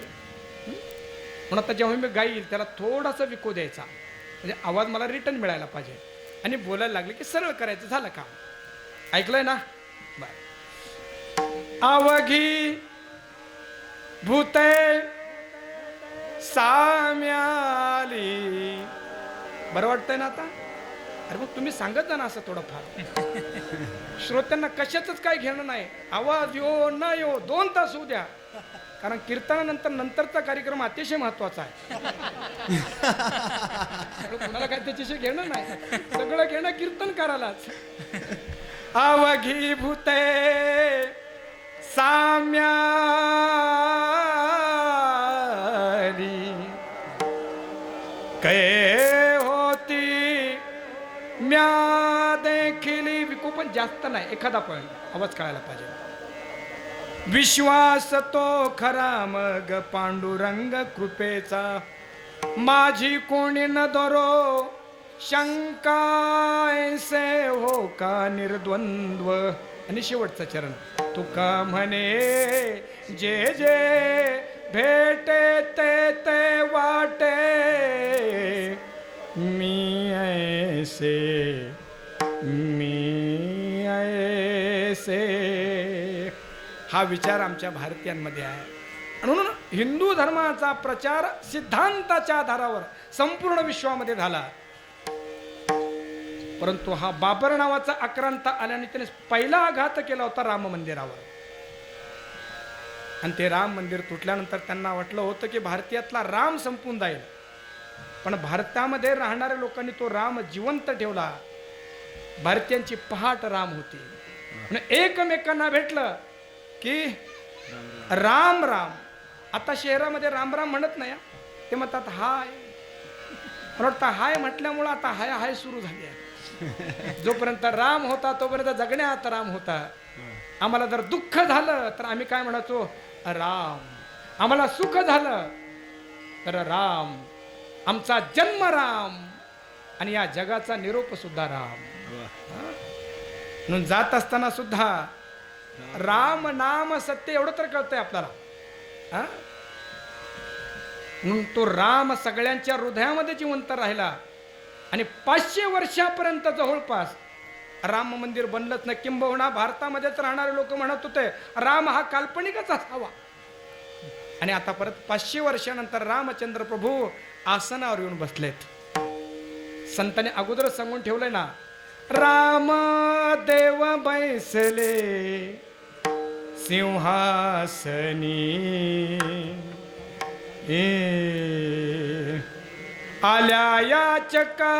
म्हणून आता जेव्हा मी गाईल त्याला थोडासा विको द्यायचा, म्हणजे आवाज मला रिटर्न मिळायला पाहिजे. आणि बोलायला लागले की सरळ करायचं. झालं का? ऐकलंय ना? बर. अवघी भूते साम्याली. बरं वाटतंय ना आता? अरे मग तुम्ही सांगत जा ना असं थोडंफार. श्रोत्यांना कशाचंच काय घेणं नाही. आवाज यो न यो 2 तास होऊ द्या. कारण कीर्तनानंतर नंतरचा कार्यक्रम अतिशय महत्वाचा आहे. कुणाला काय त्याच्याशी घेणं नाही. सगळं घेणं कीर्तन करायलाच. अवघी भूते साम्याली कै होती म्या देखिली. विकू पण जास्त नाही, एखादा पण आवाज कळायला पाहिजे. विश्वास तो खरा मग पांडुरंग कृपेचा, माझी कोणी न दरो शंका ऐसे हो का निर्द्वंद्व. आणि शेवटचं चरण, तुका म्हणे जे जे भेटे ते ते वाटे, मी ऐसे हा विचार आमच्या भारतीयांमध्ये आहे. म्हणून हिंदू धर्माचा प्रचार सिद्धांताच्या आधारावर संपूर्ण विश्वामध्ये झाला. परंतु हा बाबर नावाचा आक्रांत आल्याने त्याने पहिला आघात केला होता राम मंदिरावर. आणि ते राम मंदिर तुटल्यानंतर त्यांना वाटलं होतं की भारतीयातला राम संपून जाईल. पण भारतामध्ये राहणाऱ्या लोकांनी तो राम जिवंत ठेवला. भारतीयांची पहाट राम होती. एकमेकांना भेटलं की राम राम. आता शहरामध्ये राम राम म्हणत नाही, ते म्हणतात हाय. मला वाटतं हाय म्हटल्यामुळं आता हाय हाय सुरू झाली आहे. जोपर्यंत राम होता तोपर्यंत जगण्यात राम होता. आम्हाला जर दुःख झालं तर आम्ही काय म्हणायचो, राम. आम्हाला सुख झालं तर राम. आमचा जन्म राम आणि या जगाचा निरोप सुद्धा राम. म्हणून जात असताना सुद्धा राम नाम सत्य एवढं तर कळतंय आपल्याला. म्हणून तो राम सगळ्यांच्या हृदयामध्ये जिवंत राहिला. आणि 500 वर्षापर्यंत जवळपास राम मंदिर बनलंच नाही. किंबहुना भारतामध्येच राहणारे लोक म्हणत होते राम हा काल्पनिकच असावा. आणि आता परत 500 वर्षानंतर रामचंद्र प्रभू आसनावर येऊन बसलेत. संतांनी अगोदर सांगून ठेवलंय ना, राम देव बैसले सिंहासनी, आल्या याचका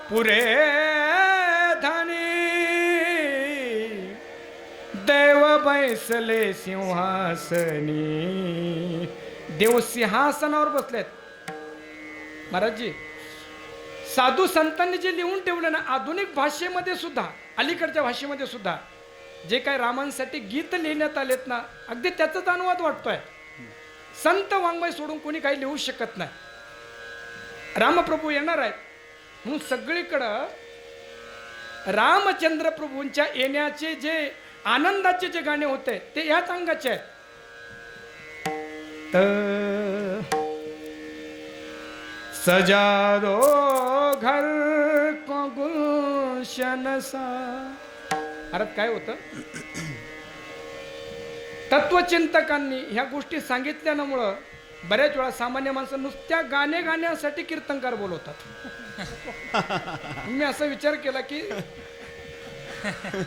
पुरे धनी, देव बैसले सिंहासनी, देव सिंहासनावर बसलेत. महाराजजी, साधू संतांनी जे लिहून ठेवलं ना, आधुनिक भाषेमध्ये सुद्धा, अलीकडच्या भाषेमध्ये सुद्धा जे काय रामांसाठी गीत लिहिण्यात आलेत ना, अगदी त्याचाच अनुवाद वाटतोय. संत वाङ्मय सोडून कोणी काही लिहू शकत नाही. रामप्रभू येणार आहेत म्हणून सगळीकडं रामचंद्र प्रभूंच्या येण्याचे जे आनंदाचे जे गाणे होते ते याच अंगाचे आहेत. सजा दो घर को गुलशन सा. अरे काय होतं, तत्वचिंतकांनी ह्या गोष्टी सांगितल्यामुळं बऱ्याच वेळा सामान्य माणसं नुसत्या गाणे गाण्यासाठी कीर्तनकार बोलवतात. मी असा विचार केला की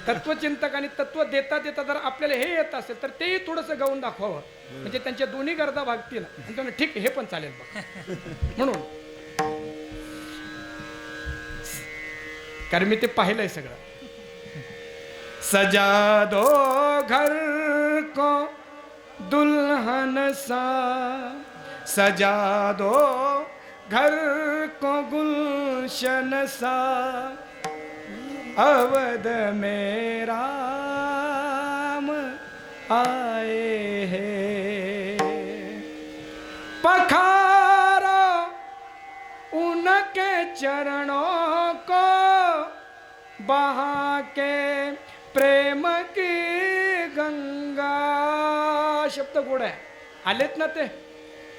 तत्वचिंतकांनी तत्व देता देता जर आपल्याला हे येत असेल तर तेही थोडंसं गाऊन दाखवावं, म्हणजे त्यांच्या दोन्ही गरजा भागतील. आणि त्यांना ठीक हे पण चालेल बघ. म्हणून कारण मी ते पाहिलंय सगळं. सजा दो घर को दुल्हन सा, सजा दो घर को गुलशन सा, अवध में राम आए हैं. पखारो उनके चरणों को, बहा के प्रेम की गंगा. शब्द गोड आहे. आलेत ना ते,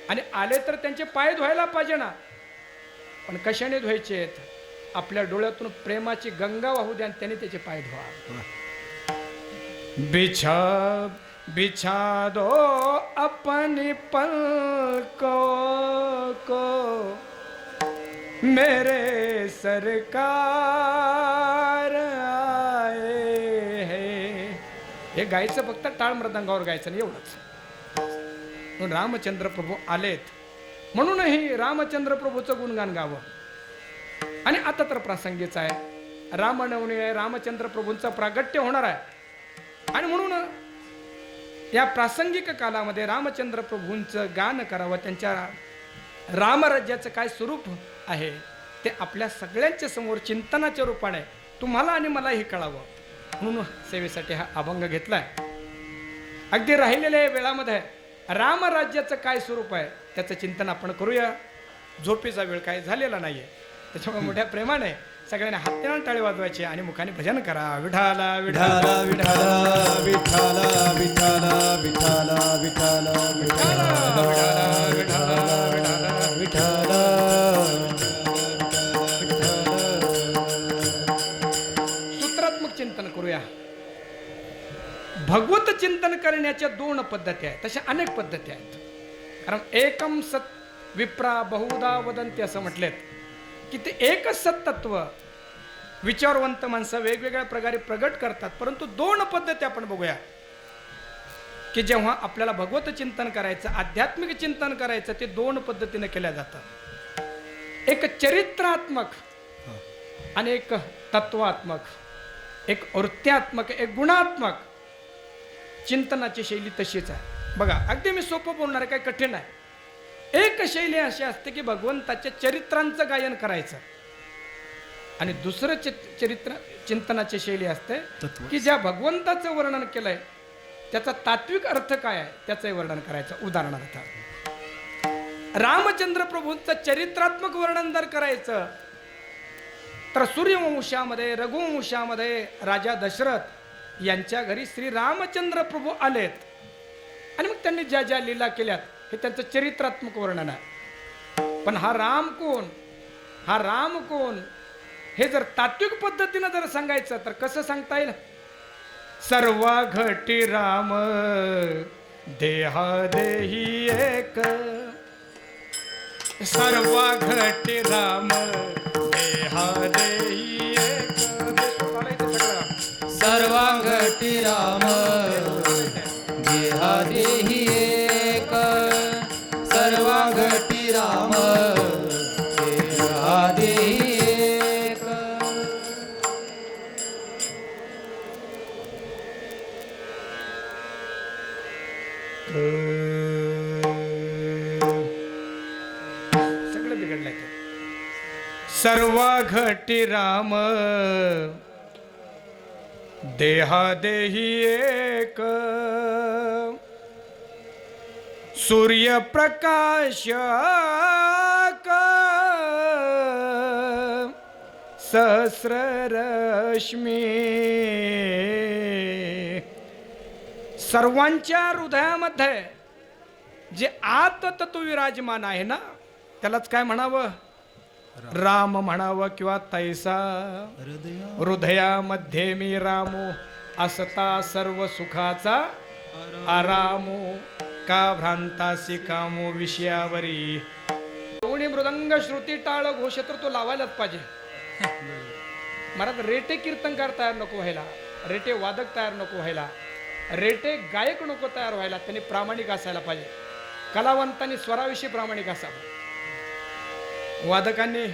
आणि आले तर त्यांचे पाय धुवायला पाहिजे ना. पण कशाने धुवायचे आहेत? आपल्या डोळ्यातून प्रेमाची गंगा वाहू द्या आणि त्याने त्याचे पाय धुवा. बिछा बिछा दो अपनी पलकों को, मेरे सरकार आए हैं. हे गायचं फक्त टाळ मृदंगावर गायचं नाही, एवढंच. म्हणून रामचंद्र प्रभू आलेत म्हणूनही रामचंद्र प्रभूचं गुणगान गावं. आणि आता तर प्रासंगीच आहे, रामनवमी आहे, रामचंद्र प्रभूंचं प्रागट्य होणार आहे. आणि म्हणून या प्रासंगिक कालामध्ये रामचंद्र प्रभूंचं गान करावं. त्यांच्या रामराज्याचं काय स्वरूप आहे ते आपल्या सगळ्यांच्या समोर चिंतनाच्या रूपाने तुम्हाला आणि मलाही कळावं म्हणून सेवेसाठी हा अभंग घेतलाय. अगदी राहिलेल्या वेळामध्ये रामराज्याचं काय स्वरूप आहे त्याचं चिंतन आपण करूया. झोपेचा वेळ काय झालेला नाहीये, त्याच्यामुळे मोठ्या प्रेमाने सगळ्यांनी हाताने टाळी वाजवायचे आणि मुखाने भजन करा. विठाला विठाला विठाला विठाला विठाला विठाला विठाला विठाला विठाला विठाला. सूत्रात्मक चिंतन करूया. भगवत चिंतन करण्याच्या दोन पद्धती आहेत, तशा अनेक पद्धती आहेत. कारण एकम सत विप्रा बहुधा वदंती असं म्हटलेत की ते एकच सत्तत्व विचारवंत माणसं वेगवेगळ्या प्रकारे प्रगट करतात. परंतु दोन पद्धती आपण बघूया की जेव्हा आपल्याला भगवत चिंतन करायचं, आध्यात्मिक चिंतन करायचं, ते दोन पद्धतीने केल्या जातं. एक चरित्रात्मक आणि एक तत्वात्मक, एक वृत्त्यात्मक, एक गुणात्मक. चिंतनाची शैली तशीच आहे. बघा, अगदी मी सोपं बोलणार आहे, काही कठीण आहे. एक शैली अशी असते की भगवंताच्या चरित्रांचं गायन करायचं, आणि दुसरं चरित्र चिंतनाची शैली असते की ज्या भगवंताचं वर्णन केलंय त्याचा तात्विक अर्थ काय आहे त्याचंही वर्णन करायचं. उदाहरणार्थ रामचंद्र प्रभूंचं चरित्रात्मक वर्णन जर करायचं तर सूर्यवंशामध्ये, रघुवंशामध्ये राजा दशरथ यांच्या घरी श्री रामचंद्र प्रभू आलेत आणि मग त्यांनी ज्या ज्या लीला केल्यात हे त्यांचं चरित्रात्मक वर्णन आहे. पण हा राम कोण, हा राम कोण हे जर तात्विक पद्धतीनं जर सांगायचं तर कसं सांगता येईल? सर्वा घटी राम देहा देही एक, सर्वा घटी राम देहा देही एक. सर्वांगटी राम देहा देही एक, सर्वांगटी राम देहा देही एक. बिघडलाय तो. सर्व घटी राम देहादेही एक, सूर्यप्रकाश सहस्र रश्मी. सर्वांच्या हृदयामध्ये जे आत तत्व विराजमान आहे ना, त्यालाच काय म्हणावं, राम म्हणावं किंवा तैसा हृदयामध्ये मी रामो, असता सर्व सुखाचा आरामो, का भ्रांतासी कामो विषयावरी. कोणी मृदंग श्रुती टाळ घोष तर तो लावायलाच पाहिजे. महाराज रेटे कीर्तनकार तयार नको व्हायला, रेटे वादक तयार नको व्हायला, रेटे गायक नको तयार व्हायला. त्यांनी प्रामाणिक असायला पाहिजे. कलावंतांनी स्वराविषयी प्रामाणिक असावं, वादकांनी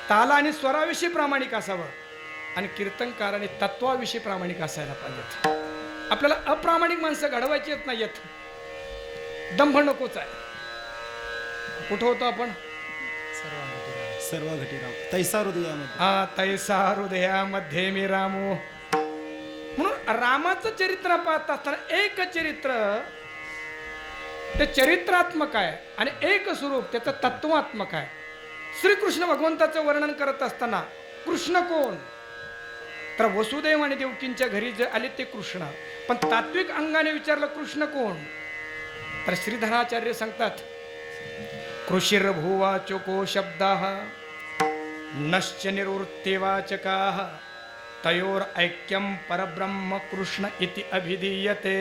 ताला आणि स्वराविषयी प्रामाणिक असावं, आणि कीर्तनकारांनी तत्वाविषयी प्रामाणिक असायला पाहिजेत. आपल्याला अप्रामाणिक माणसं घडवायची येत नाहीयेत. दंभ नकोच आहे. कुठं होतो आपण, सर्व घटी राम तैसा हृदयामध्ये. हा तैसा हृदयामध्ये मी रामो. म्हणून रामाचं चरित्र पाहत असताना एक चरित्र ते चरित्रात्मक आहे आणि एक स्वरूप त्याचं तत्वात्मक आहे. श्रीकृष्ण भगवंताचं वर्णन करत असताना कृष्ण कोण, तर वसुदेव आणि देवकींच्या घरी जे आले ते कृष्ण. पण तात्विक अंगाने विचारलं कृष्ण कोण, तर श्रीधराचार्य सांगतात कृषिर्भुवाचको शब्दाः नश्च निवृत्तिवाचकाः तयोर ऐक्यम परब्रह्म कृष्ण इति अभिधीयते.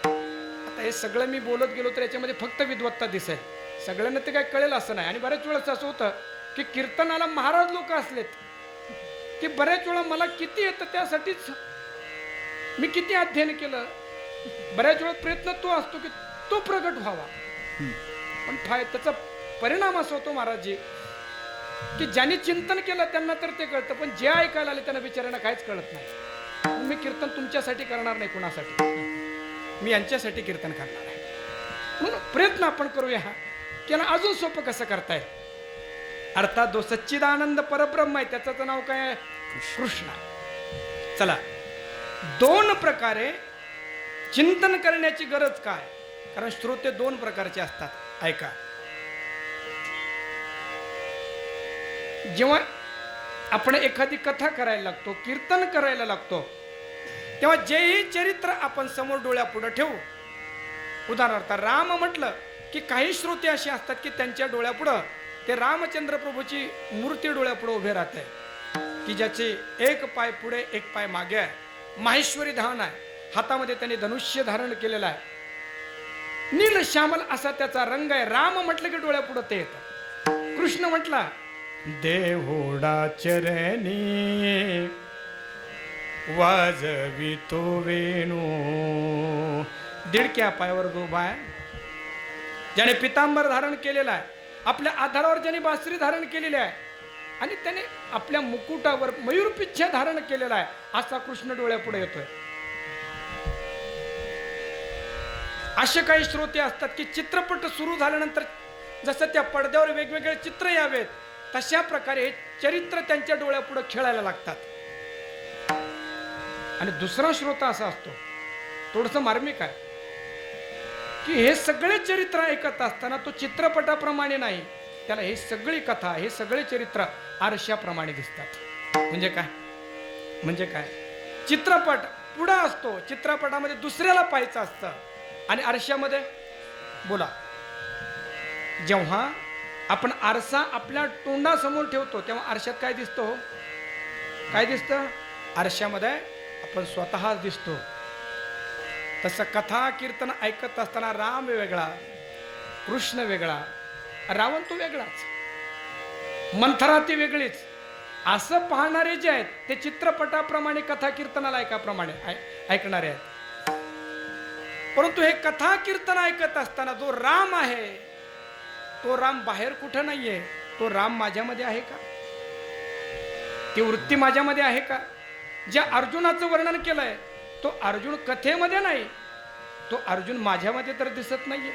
आता हे सगळं मी बोलत गेलो तर याच्यामध्ये फक्त विद्वत्ता दिसेल, सगळ्यांना ते काय कळेल असं नाही. आणि बऱ्याच वेळेस असं होतं की कीर्तनाला महाराज लोक असलेत की बऱ्याच वेळा मला किती येतं त्यासाठीच मी किती अध्ययन केलं. बऱ्याच वेळा प्रयत्न तो असतो की तो प्रगट व्हावा, पण त्याचा परिणाम असा होतो महाराजजी की ज्यांनी चिंतन केलं त्यांना तर ते कळतं, पण जे ऐकायला आले त्यांना बिचाऱ्यांना काहीच कळत नाही. मी कीर्तन तुमच्यासाठी करणार नाही, कुणासाठी, मी यांच्यासाठी कीर्तन करणार आहे. म्हणून प्रयत्न आपण करूया की याला अजून सोपं कसं करताय. अर्थात जो सच्चिदानंद परब्रह्म आहे त्याचं नाव काय आहे, कृष्ण. चला, दोन प्रकारे चिंतन करण्याची गरज काय, कारण श्रोते दोन प्रकारचे असतात. ऐका, जेव्हा आपण एखादी कथा करायला लागतो, कीर्तन करायला लागतो, तेव्हा जेही चरित्र आपण समोर डोळ्यापुढे ठेवू. उदाहरणार्थ राम म्हटलं की काही श्रोते असे असतात की त्यांच्या डोळ्यापुढं ते रामचंद्र प्रभूची मूर्ती डोळ्यापुढे उभे राहते की ज्याचे एक पाय पुढे एक पाय मागे आहे, माहेश्वरी धारण आहे, हातामध्ये त्यांनी धनुष्य धारण केलेलं आहे, नील श्यामल असा त्याचा रंग आहे. राम म्हटलं की डोळ्यापुढे ते येतं. कृष्ण म्हटला देहोडा चरणी वाजवितो वेणू. दिडक्या पायावर उभा आहे, ज्याने पितांबर धारण केलेला आहे, आपल्या आधारावर ज्याने बासरी धारण केलेली आहे, आणि त्याने आपल्या मुकुटावर मयूरपिच्छा धारण केलेला आहे, असा कृष्ण डोळ्यापुढे येतोय. असे काही श्रोते असतात की चित्रपट सुरू झाल्यानंतर जसं त्या पडद्यावर वेगवेगळे चित्र यावेत तशा प्रकारे चरित्र त्यांच्या डोळ्यापुढे खेळायला लागतात. आणि दुसरा श्रोता असा असतो थोडस मार्मिक आहे की हे सगळे चरित्र ऐकत असताना तो चित्रपटाप्रमाणे नाही, त्याला हे सगळी कथा, हे सगळे चरित्र आरशाप्रमाणे दिसतात. म्हणजे काय, म्हणजे काय, चित्रपट पुढं असतो, चित्रपटामध्ये दुसऱ्याला पाहायचं असतं, आणि आरशामध्ये बोला, जेव्हा आपण आरसा आपल्या तोंडासमोर ठेवतो तेव्हा आरशात काय दिसतो, काय दिसतं, आरशामध्ये आपण स्वतः दिसतो. तसं कथा कीर्तन ऐकत असताना राम वेगळा, कृष्ण वेगळा, रावण तो वेगळाच, मंथरा ती वेगळीच, असं पाहणारे जे आहेत ते चित्रपटाप्रमाणे कथा कीर्तनाला ऐकणारे आहेत. परंतु हे कथा कीर्तन ऐकत असताना जो राम आहे तो राम बाहेर कुठं नाहीये, तो राम माझ्यामध्ये आहे का, ती वृत्ती माझ्यामध्ये आहे का. ज्या अर्जुनाचं वर्णन केलंय तो अर्जुन कथेमध्ये नाही, तो अर्जुन माझ्यामध्ये तर दिसत नाहीये.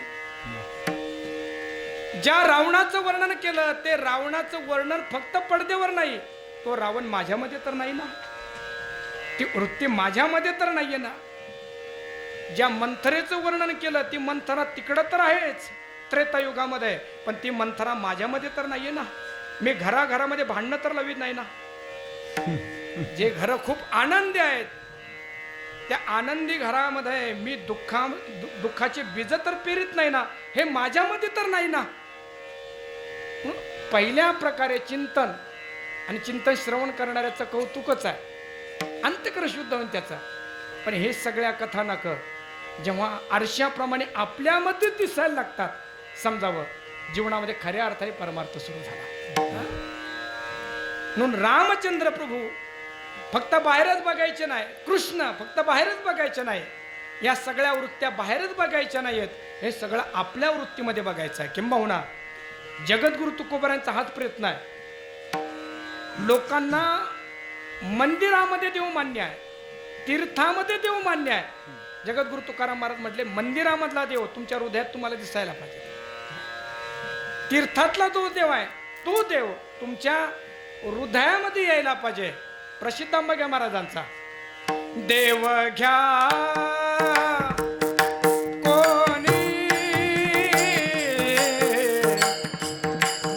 ज्या रावणाचं वर्णन केलं ते रावणाचं वर्णन फक्त पडद्यावर नाही, तो रावण माझ्यामध्ये तर नाही ना, ती वृत्ती माझ्यामध्ये तर नाहीये ना. ज्या मंथरेचं वर्णन केलं ती मंथरा तिकडं तर आहेच त्रेतायुगामध्ये, पण ती मंथरा माझ्यामध्ये तर नाहीये ना. मी घराघरामध्ये भांडणं तर लावीत नाही ना. जे घर खूप आनंदी आहेत त्या आनंदी घरामध्ये मी दुःखाची बीज तर पेरीत नाही ना, हे माझ्यामध्ये तर नाही ना. पहिल्या प्रकारे चिंतन आणि चिंतन श्रवण करणाऱ्याचं कौतुकच आहे, अंतकर शुद्ध होऊन त्याचा. पण हे सगळ्या कथानक जेव्हा आरशाप्रमाणे आपल्यामध्ये दिसायला लागतात, समजावं जीवनामध्ये खऱ्या अर्थाने परमार्थ सुरू झाला. म्हणून रामचंद्र प्रभू फक्त बाहेरच बघायचे नाही, कृष्ण फक्त बाहेरच बघायचे नाही, या सगळ्या वृत्त्या बाहेरच बघायच्या नाहीत, हे सगळं आपल्या वृत्तीमध्ये बघायचं आहे. किंबहुना जगद्गुरु तुकोबारांचा हाच प्रयत्न आहे. लोकांना मंदिरामध्ये देव मान्य आहे, तीर्थामध्ये देव मान्य आहे. जगद्गुरु तुकाराम महाराज म्हटले, मंदिरामधला देव तुमच्या हृदयात तुम्हाला दिसायला पाहिजे. तीर्थातला जो देव आहे तो देव तुमच्या हृदयामध्ये यायला पाहिजे. प्रसिद्ध अंबाग्या महाराजांचा देव घ्या कोणी,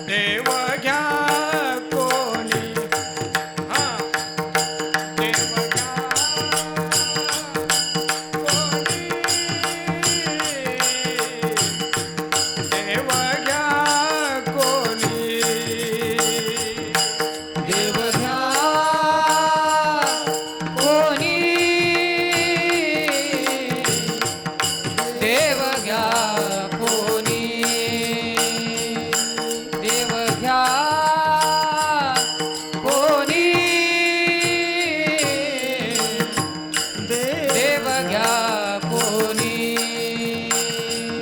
देव घ्या कोणी, हा देव घ्या कोणी, देव घ्या कोणी, देव घ्या कोणी, देव घ्या कोणी, देव घ्या कोणी, देव घ्या कोणी,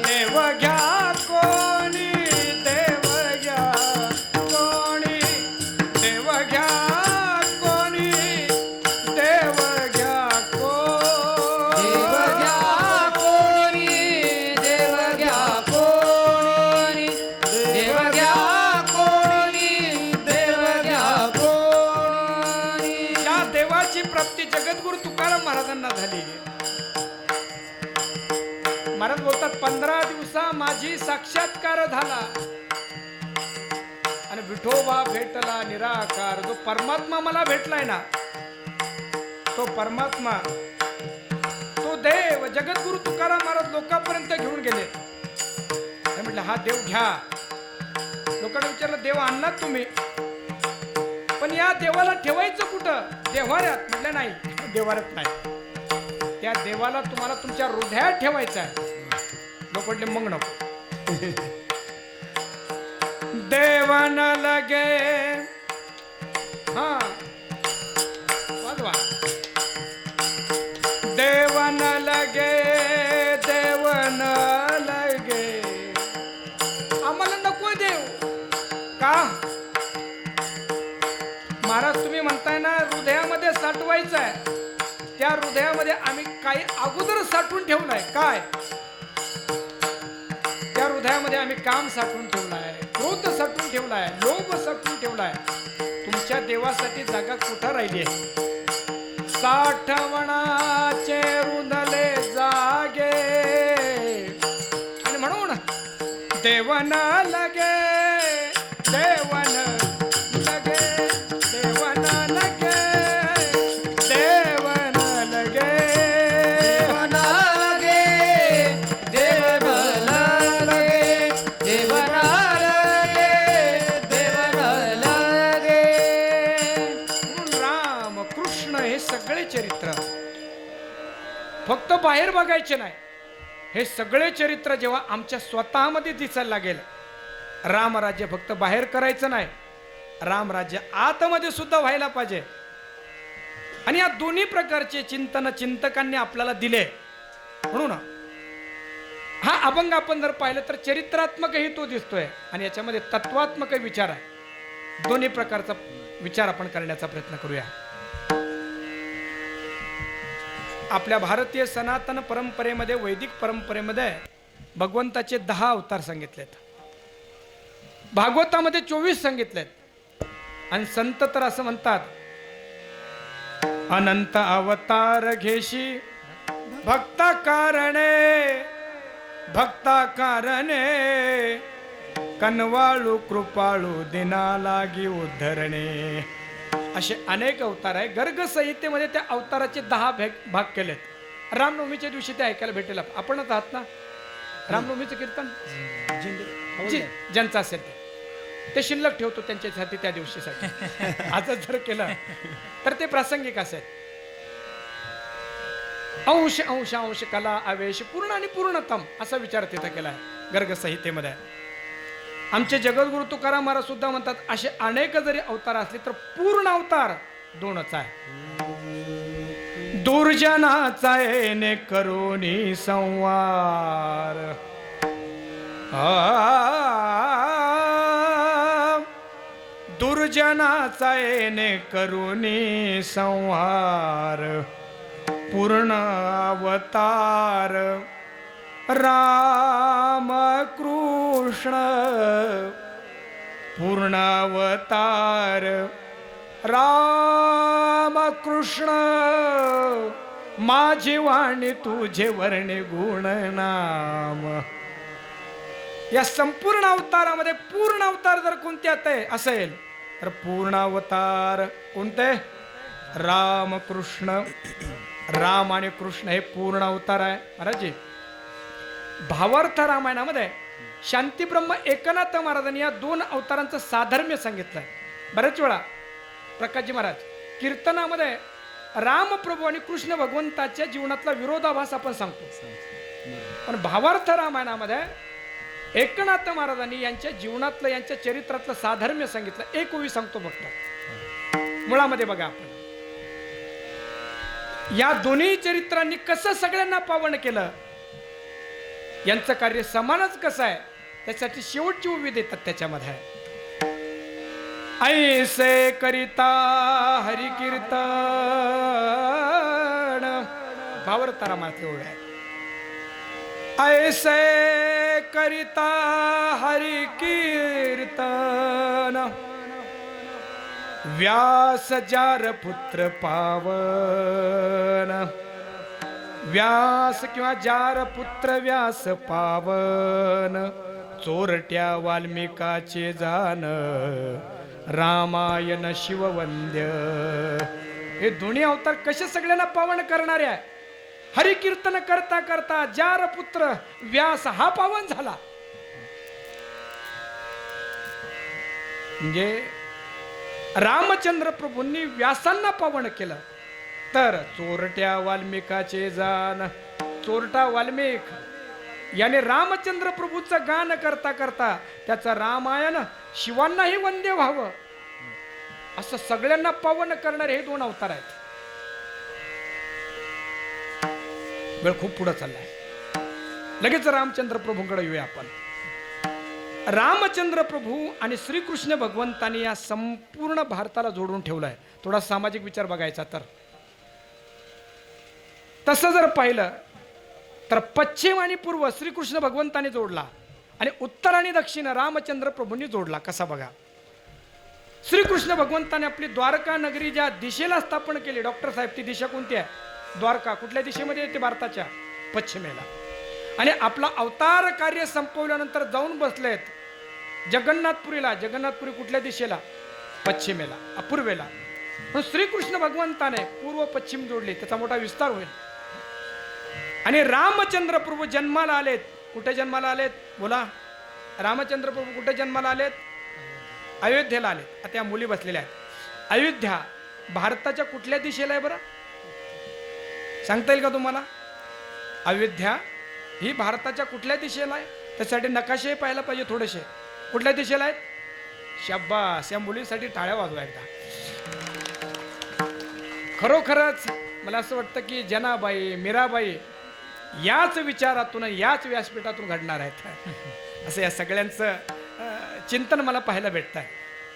देव घ्या कोणी, देव घ्या कोणी, देव घ्या कोणी, देव घ्या कोणी, देव घ्या कोणी, देव घ्या कोणी, देव घ्या कोणी, देव घ्या कोणी. या देवाची प्राप्ती जगद्गुरु तुकाराम महाराजांना झाली. महाराज बोलतात, 15 दिवसा माझी साक्षात्कार झाला आणि विठोबा भेटला निराकार. जो परमात्मा मला भेटलाय ना, तो परमात्मा, तो देव जगद्गुरु तुकाराम महाराज लोकांपर्यंत घेऊन गेले. ते म्हटलं, हा देव घ्या. लोकांना विचारलं, देव आणलात तुम्ही, पण या देवाला ठेवायचं कुठं? देव्हाऱ्यात. म्हटलं नाही, देव्हाऱ्यात नाही, त्या देवाला तुम्हाला तुमच्या हृदयात ठेवायचं आहे. लोक म्हटले, मग नको. देवन लगे, हा वाजवा, देवन लगे, देवन लगे. आम्हाला नको देव. का? महाराज तुम्ही म्हणताय ना हृदयामध्ये साठवायचं आहे, त्या हृदयामध्ये आम्ही काही अगोदर साठवून ठेवलाय. काय? त्या हृदयामध्ये आम्ही काम साठवून ठेवलाय, क्रोध साठवून ठेवलाय, लोभ साठवून ठेवलाय. तुमच्या देवासाठी जागा कुठं राहिली आहे? साठवणाचे रुंदले जागे. आणि म्हणून देवन लगे, देवन लगे, देवन लगे, देवन लगे, देवन लगे, देव लगे, देवन लगे, देवन लगे. म्हणून राम कृष्ण हे सगळे चरित्र फक्त बाहेर बघायचे नाही, हे सगळे चरित्र जेव्हा आमच्या स्वतःमध्ये दिसायला लागेल. रामराज्य फक्त बाहेर करायचं नाही, रामराज्य आतमध्ये सुद्धा व्हायला पाहिजे. आणि या दोन्ही प्रकारचे चिंतन चिंतकांनी आपल्याला दिले. म्हणून हा अभंग आपण जर पाहिलं तर चरित्रात्मकही तो दिसतोय आणि याच्यामध्ये तत्वात्मक विचार आहे. दोन्ही प्रकारचा विचार आपण करण्याचा प्रयत्न करूया. आपल्या भारतीय सनातन परंपरेमध्ये, वैदिक परंपरेमध्ये भगवंताचे 10 अवतार सांगितलेत. भागवतामध्ये 24 सांगितलेत आणि संत तर असं म्हणतात, अनंत अवतार घेशी भक्ता कारणे कनवाळू कृपाळू दिना लागी उद्धरणे. असे अनेक अवतार आहे. गर्ग संहितेमध्ये त्या अवताराचे 10 भाग केलेत. रामनवमीच्या दिवशी ते ऐकायला भेटेल. आपणच आहात ना रामनवमीचं कीर्तन, ज्यांचं असेल ते शिल्लक ठेवतो त्यांच्यासाठी त्या दिवशीसाठी. आजच जर केलं तर ते प्रासंगिक असेल. अंश अंश अंश कला आवेश पूर्ण आणि पूर्णतम असा विचार तिथं केला आहे गर्ग संहितेमध्ये. आमचे जगद्गुरु तुकाराम महाराज सुद्धा म्हणतात, असे अनेक जरी अवतार असले तर पूर्ण अवतार 2च आहे. दुर्जनाचा येणे करुणी संवार, दुर्जनाचा येणे करुणी संहार, पूर्ण अवतार राम कृष्ण, पूर्ण अवतार राम कृष्ण, माझी वाणी तुझे वर्णे गुण नाम. या संपूर्ण अवतारामध्ये पूर्ण अवतार जर कोणत्यात असेल तर पूर्ण अवतार कोणते? राम कृष्ण. राम आणि कृष्ण हे पूर्ण अवतार आहे महाराज. भावार्थ रामायणामध्ये शांतीब्रह्म एकनाथ महाराजांनी या 2 अवतारांचं साधर्म्य सांगितलंय. बऱ्याच वेळा प्रकाशजी महाराज कीर्तनामध्ये रामप्रभू आणि कृष्ण भगवंताच्या जीवनातला विरोधाभास आपण सांगतो, पण भावार्थ रामायणामध्ये एकनाथ महाराजांनी यांच्या जीवनातलं यांच्या चरित्रातलं साधर्म्य सांगितलं. एक ओवी सांगतो फक्त. मुळामध्ये बघा आपण या दोन्ही चरित्रांनी कसं सगळ्यांना पावन केलं, यांचं कार्य समानच कसं आहे त्यासाठी शेवटची उभी देतात त्याच्यामध्ये. ऐसे करिता हरि कीर्तन, भावार्थ रामायणातली ओळ आहे. ऐसे करिता हरि कीर्तन, व्यास जार पुत्र पावन, व्यास किंवा जार पुत्र व्यास पावन, चोरट्या वाल्मिकाचे जान, रामायण शिववंद्य. हे दोन्ही अवतार कसे सगळ्यांना पावन करणारे आहे. हरिकीर्तन करता करता जार पुत्र व्यास हा पावन झाला. म्हणजे रामचंद्र प्रभूंनी व्यासांना पावन केलं. तर चोरट्या वाल्मिकाचे जान, चोरटा वाल्मिक याने रामचंद्र प्रभूचं गान करता करता त्याचं रामायण शिवांनाही वंद्य व्हावं असं सगळ्यांना पावन करणारे हे 2 अवतार आहेत. वेळ खूप पुढे चाललाय. लगेच रामचंद्र प्रभूंकडे येऊया आपण. रामचंद्र प्रभू आणि श्रीकृष्ण भगवंतांनी या संपूर्ण भारताला जोडून ठेवलाय. थोडा सामाजिक विचार बघायचा तर तसं जर पाहिलं तर पश्चिम आणि पूर्व श्रीकृष्ण भगवंतांनी जोडला आणि उत्तर आणि दक्षिण रामचंद्र प्रभूंनी जोडला. कसा बघा, श्रीकृष्ण भगवंताने आपली द्वारका नगरी ज्या दिशेला स्थापन केली, डॉक्टर साहेब ती दिशा कोणती आहे? द्वारका. कुठल्या दिशेमध्ये येते? भारताच्या पश्चिमेला. आणि आपला अवतार कार्य संपवल्यानंतर जाऊन बसलेत जगन्नाथपुरीला. जगन्नाथपुरी कुठल्या दिशेला? पश्चिमेला, अपूर्वेला. पण श्रीकृष्ण भगवंताने पूर्व पश्चिम जोडली, त्याचा मोठा विस्तार होईल. आणि रामचंद्र प्रभू जन्माला आलेत. कुठे जन्माला आलेत? बोला. रामचंद्र प्रभू कुठे जन्माला आलेत? अयोध्येला आलेत. आता या मुली बसलेल्या आहेत. अयोध्या भारताच्या कुठल्या दिशेला आहे बरं? सांगता येईल का तुम्हाला? अयोध्या ही भारताच्या कुठल्या दिशेला आहे? त्यासाठी नकाशे पाहायला पाहिजे थोडेसे. कुठल्या दिशेला आहेत? शाबास, या मुलींसाठी टाळ्या वाजवा एकदा. खरोखरच मला असं वाटतं की जनाबाई, मीराबाई याच विचारातून याच व्यासपीठातून घडणार आहेत असं या सगळ्यांचं चिंतन मला पाहायला भेटत आहे.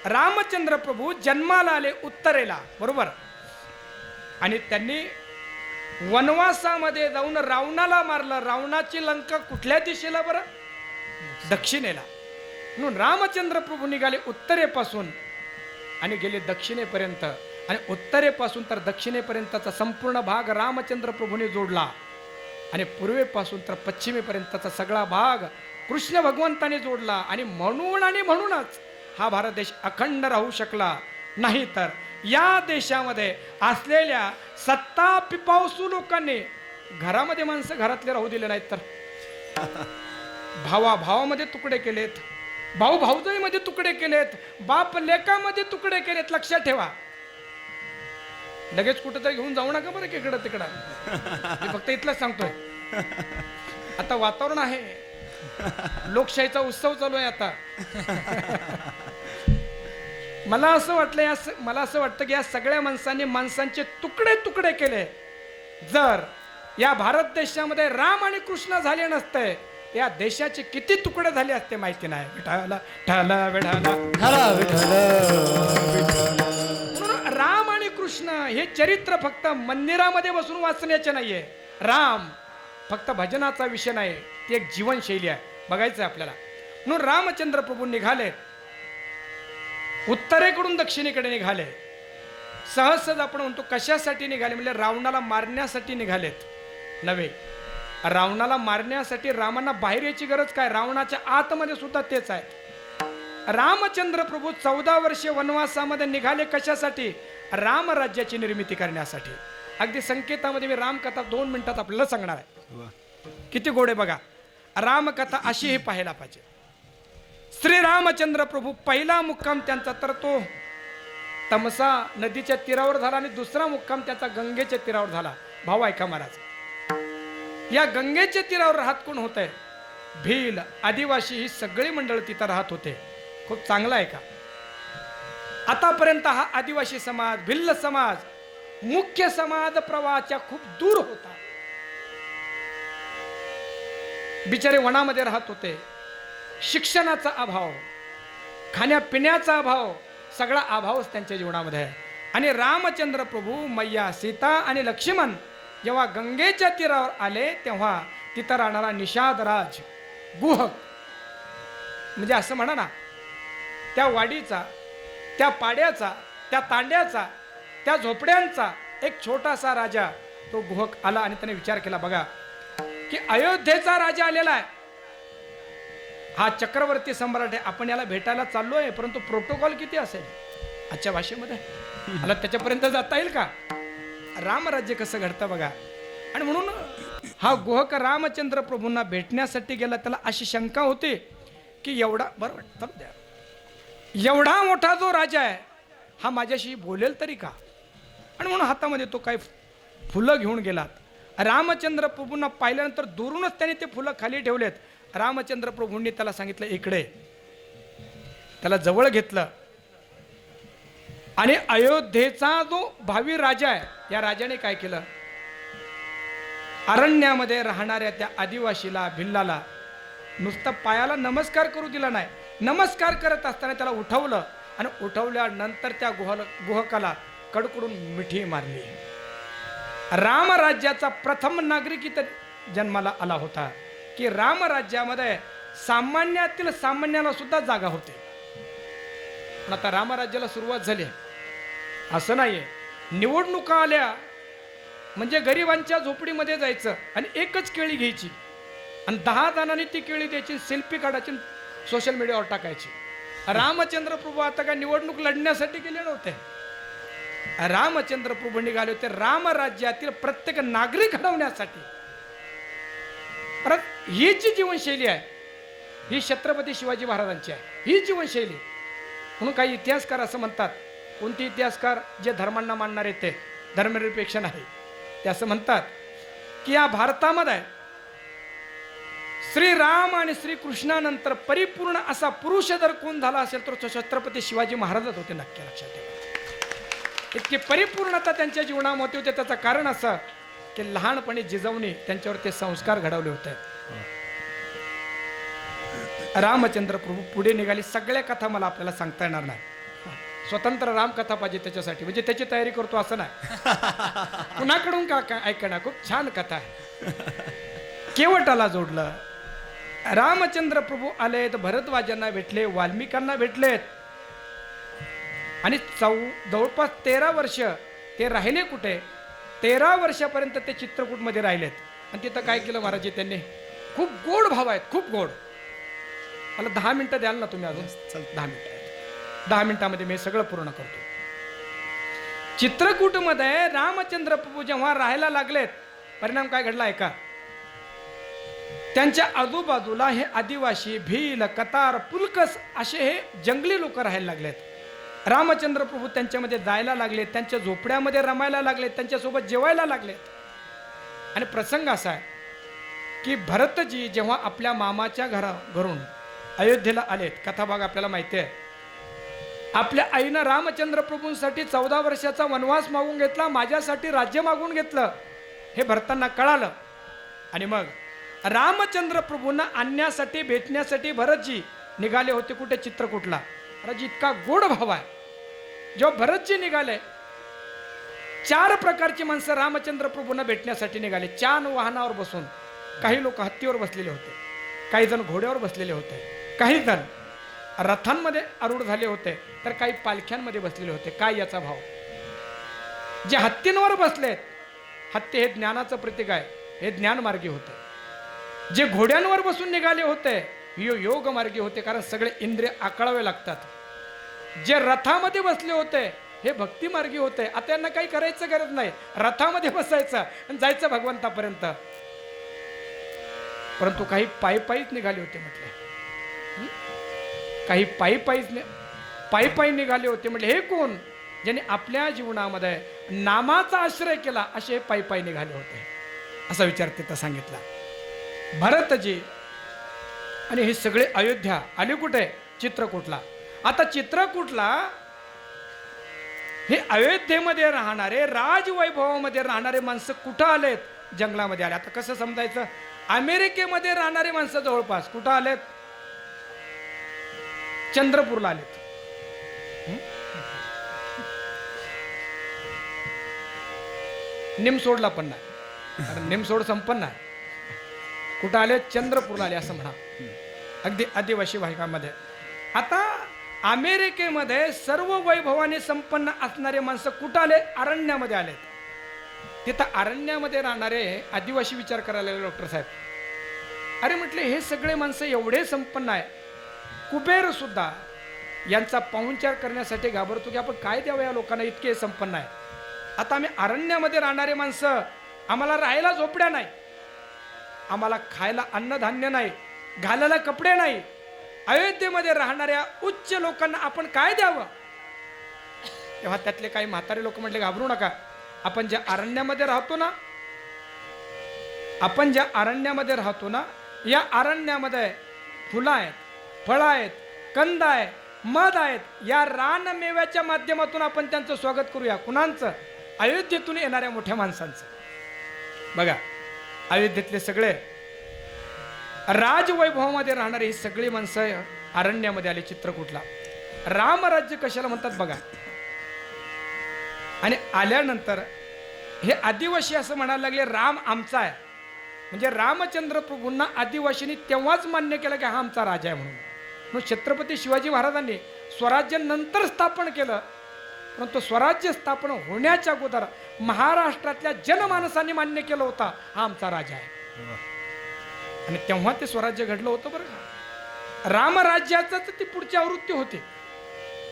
रामचंद्र प्रभू जन्माला आले उत्तरेला, बरोबर. आणि त्यांनी वनवासामध्ये जाऊन रावणाला मारलं. रावणाची लंका कुठल्या दिशेला बरं? दक्षिणेला. म्हणून रामचंद्र प्रभू निघाले उत्तरेपासून आणि गेले दक्षिणेपर्यंत, आणि उत्तरेपासून तर दक्षिणेपर्यंतचा संपूर्ण भाग रामचंद्र प्रभूने जोडला, आणि पूर्वेपासून तर पश्चिमेपर्यंतचा सगळा भाग कृष्ण भगवंताने जोडला. आणि म्हणूनच हा भारत देश अखंड राहू शकला. नाही तर या देशामध्ये असलेल्या सत्ता पिपासू लोकांनी घरामध्ये माणसं घरातले राहू दिले नाहीत, तर भावामध्ये तुकडे केलेत, भाऊ भाऊजाईमध्ये तुकडे केलेत, बाप लेकामध्ये तुकडे केलेत. लक्षात ठेवा. लगेच कुठेतरी घेऊन जाऊ नका बरं इकडं तिकडं. मी फक्त इथलंच सांगतोय. आता वातावरण आहे, लोकशाहीचा उत्सव चालू आहे आता. मला असं वाटतं की या सगळ्या माणसांचे तुकडे तुकडे केले. जर या भारत देशामध्ये राम आणि कृष्ण झाले नसते, या देशाचे किती तुकडे झाले असते माहिती नाही. विठाला ठाला विठाला हरा विठ्ठल म्हणून राम आणि कृष्ण हे चरित्र फक्त मंदिरामध्ये बसून वाचण्याचे नाहीये. राम फक्त भजनाचा विषय नाही, ती एक जीवनशैली आहे. बघायचं आहे आपल्याला. म्हणून रामचंद्र प्रभू निघाले, उत्तरेकडून दक्षिणेकडे निघाले. सहज आपण म्हणतो कशासाठी निघाले, म्हणजे रावणाला मारण्यासाठी निघालेत नव्हे. रावणाला मारण्यासाठी रामांना बाहेर यायची गरज काय, रावणाच्या आतमध्ये सुद्धा तेच आहे. रामचंद्र प्रभू 14 वर्षे वनवासामध्ये निघाले कशासाठी, रामराज्याची निर्मिती करण्यासाठी. अगदी संकेतामध्ये मी रामकथा 2 मिनिटात आपल्याला सांगणार आहे. किती गोडे बघा. रामकथा अशी ही पाहायला पाहिजे. श्री रामचंद्र प्रभू पहिला मुक्काम त्यांचा तर तो तमसा नदीच्या तीरावर झाला, आणि दुसरा मुक्काम त्याचा गंगेच्या तीरावर झाला. भाऊ ऐका महाराज, या गंगेच्या तीरावर राहत कोण होते, भील आदिवासी ही सगळी मंडळ तिथं राहत होते. खूप चांगला आहे का. आतापर्यंत हा आदिवासी समाज, भिल्ल समाज मुख्य समाज प्रवाहाच्या खूप दूर होता. बिचारे वनामध्ये राहत होते. शिक्षणाचा अभाव, खाण्यापिण्याचा अभाव, सगळा अभावच त्यांच्या जीवनामध्ये आहे. आणि रामचंद्र प्रभू, मैया सीता आणि लक्ष्मण जेव्हा गंगेच्या तीरावर आले, तेव्हा तिथं राहणारा निषादराज गुहक, म्हणजे असं म्हणा ना, त्या वाडीचा, त्या पाड्याचा, त्या तांड्याचा, त्या झोपड्यांचा एक छोटासा राजा तो गुहक आला. आणि त्याने विचार केला, बघा की अयोध्येचा राजा आलेला आहे, हा चक्रवर्ती सम्राट आहे, आपण याला भेटायला चाललोय, परंतु प्रोटोकॉल किती असेल आजच्या भाषेमध्ये, मला त्याच्यापर्यंत जाता येईल का. रामराज्य कसं घडतं बघा. आणि म्हणून हा गुहक रामचंद्र प्रभूंना भेटण्यासाठी गेला. त्याला अशी शंका होती की एवढा एवढा मोठा जो राजा आहे हा माझ्याशी बोलेल तरी का. आणि म्हणून हातामध्ये तो काही फुलं घेऊन गेलात. रामचंद्र प्रभूंना पाहिल्यानंतर दुरूनच त्याने ते फुलं खाली ठेवलेत. रामचंद्र प्रभूंनी त्याला सांगितलं इकडे, त्याला जवळ घेतलं. आणि अयोध्येचा जो भावी राजा आहे, या राजाने काय केलं, अरण्यामध्ये राहणाऱ्या त्या आदिवासीला, भिल्लाला नुसतं पायाला नमस्कार करू दिला नाही. नमस्कार करत असताना त्याला उठवलं, आणि उठवल्यानंतर त्या गुहकाला कडकडून मिठी मारली. रामराज्याचा प्रथम नागरिक इथं जन्माला आला होता की रामराज्यामध्ये सामान्यातील सामान्याला सुद्धा जागा होते. पण आता रामराज्याला सुरुवात झाली. असं नाहीये, निवडणुका आल्या म्हणजे गरिबांच्या झोपडीमध्ये जायचं आणि एकच केळी घ्यायची आणि 10 जणांनी ती केळी द्यायची, सेल्फी काढायची, सोशल मीडियावर टाकायची. रामचंद्र प्रभू आता काय निवडणूक लढण्यासाठी गेले नव्हते. रामचंद्र प्रभू निघाले होते रामराज्यातील प्रत्येक नागरिक घडवण्यासाठी. परत ही जी जीवनशैली आहे ही छत्रपती शिवाजी महाराजांची आहे, ही जीवनशैली. म्हणून काही इतिहासकार असं म्हणतात, कोणते इतिहासकार जे धर्मांना मानणारे ते धर्मनिरपेक्ष नाही, ते असं म्हणतात की या भारतामध्ये श्रीराम आणि श्रीकृष्णानंतर परिपूर्ण असा पुरुष जर कोण झाला असेल तर छत्रपती शिवाजी महाराजच होते. नक्की लक्षात ठेवा. इतकी परिपूर्णता त्यांच्या जीवनामध्ये होते. त्याचं कारण असं की लहानपणी जिजाऊने त्यांच्यावर ते संस्कार घडवले होते. रामचंद्र प्रभू पुढे निघाले. सगळ्या कथा मला आपल्याला सांगता येणार नाही, स्वतंत्र रामकथा पाहिजे त्याच्यासाठी, म्हणजे त्याची तयारी करतो असं नाही. कुणाकडून का ऐकणार, खूप छान कथा आहे. केवटाला जोडलं, रामचंद्र प्रभू आलेत, भरद्वाजांना भेटले, वाल्मिकांना भेटलेत आणि जवळपास 13 वर्ष ते राहिले कुठे? 13 वर्षापर्यंत ते चित्रकूटमध्ये राहिलेत. आणि तिथं काय केलं महाराज त्यांनी? खूप गोड भाव आहेत, खूप गोड. मला 10 मिनिटं द्याल ना तुम्ही? अजून 10 मिनिटं. 10 मिनिटामध्ये मी सगळं पूर्ण करतो. चित्रकूटमध्ये रामचंद्र प्रभू जेव्हा राहायला लागलेत, परिणाम काय घडला ऐका. त्यांच्या आजूबाजूला हे आदिवासी, भील, कतार, पुलकस असे हे जंगली लोक राहायला लागलेत. रामचंद्र प्रभू त्यांच्यामध्ये जायला लागले, त्यांच्या झोपड्यामध्ये रमायला लागले, त्यांच्यासोबत जेवायला लागलेत. आणि प्रसंग असा आहे की भरतजी जेव्हा आपल्या मामाच्या घरून अयोध्येला आलेत, कथा भाग आपल्याला माहिती आहे. आपल्या आईनं रामचंद्र प्रभूंसाठी 14 वर्षाचा वनवास मागून घेतला, माझ्यासाठी राज्य मागून घेतलं, हे भरतांना कळालं. आणि मग रामचंद्र प्रभूंना आणण्यासाठी, भेटण्यासाठी भरतजी निघाले होते. कुठे? चित्रकूटला. राजी इतका गोड भाव आहे. जेव्हा भरतजी निघाले, 4 प्रकारची माणसं रामचंद्र प्रभूंना भेटण्यासाठी निघाले. 4 वाहनावर बसून. काही लोक हत्तीवर बसलेले होते, काही जण घोड्यावर बसलेले होते, काही जण रथांमध्ये आरूढ झाले होते, तर काही पालख्यांमध्ये बसलेले होते. काय याचा भाव? जे हत्तींवर बसलेत, हत्ती हे ज्ञानाचं प्रतीक आहे, हे ज्ञानमार्गी होते. जे घोड्यांवर बसून निघाले होते, योग मार्गी होते, कारण सगळे इंद्रिय आकळावे लागतात. जे रथामध्ये बसले होते, हे भक्ती मार्गी होते. आता यांना काही करायचं गरज नाही, रथामध्ये बसायचं आणि जायचं भगवंतापर्यंत. परंतु काही पायी पायीच निघाले होते म्हटले. काही पायी पायी निघाले होते. म्हटले हे कोण? ज्यांनी आपल्या जीवनामध्ये नामाचा आश्रय केला, असे पायी पायी निघाले होते, असा विचार तिथं सांगितला. भरतजी आणि हे सगळे अयोध्या आले कुठे? चित्रकूटला. आता चित्रकूटला हे अयोध्येमध्ये राहणारे, राजवैभवामध्ये राहणारे माणसं कुठं आलेत? जंगलामध्ये आले. आता कसं समजायचं? अमेरिकेमध्ये राहणारे माणसं जवळपास कुठं आलेत? चंद्रपूरला आलेत. निमसोडला पण नाही, कारण निमसोड संपन्न आहे. कुठं आले? चंद्रपूरला आले असं म्हणा, अगदी आदिवासी भागामध्ये. आता अमेरिकेमध्ये सर्व वैभवाने संपन्न असणारे माणसं कुठं आले? अरण्यामध्ये आलेत. तिथं अरण्यामध्ये राहणारे आदिवासी विचार करायला लागले डॉक्टर साहेब. अरे म्हटले हे सगळे माणसं एवढे संपन्न आहे, कुबेर सुद्धा यांचा पाहुणचार करण्यासाठी घाबरतो की आपण काय द्यावं या लोकांना, इतके संपन्न आहे. आता आम्ही अरण्यामध्ये राहणारे माणसं, आम्हाला राहायला झोपड्या नाही, आम्हाला खायला अन्नधान्य नाही, घालायला कपडे नाही, अयोध्येमध्ये राहणाऱ्या उच्च लोकांना आपण काय द्यावं? तेव्हा त्यातले काही म्हातारे लोक म्हटले घाबरू नका, आपण ज्या अरण्यामध्ये राहतो ना, या अरण्यामध्ये फुलं आहेत, फळं आहेत, कंद आहे, मध आहेत. या रानमेव्याच्या माध्यमातून आपण त्यांचं स्वागत करूया. कुणाचं? अयोध्येतून येणाऱ्या मोठ्या माणसांचं. बघा, अयोध्येतले सगळे राजवैभवामध्ये राहणारे ही सगळी माणसं अरण्यामध्ये आले चित्रकूटला. रामराज्य कशाला म्हणतात बघा. आणि आल्यानंतर हे आदिवासी असं म्हणायला लागले, राम आमचा आहे. म्हणजे रामचंद्र प्रभूंना आदिवासींनी तेव्हाच मान्य केलं की हा आमचा राजा आहे म्हणून. मग छत्रपती शिवाजी महाराजांनी स्वराज्य नंतर स्थापन केलं, परंतु स्वराज्य स्थापन होण्याच्या अगोदर महाराष्ट्रातल्या जनमानसांनी मान्य केलं होता हा आमचा राजा आहे. आणि तेव्हा ते स्वराज्य घडलं होतं बरं का. रामराज्याच ती पुढची आवृत्ती होती,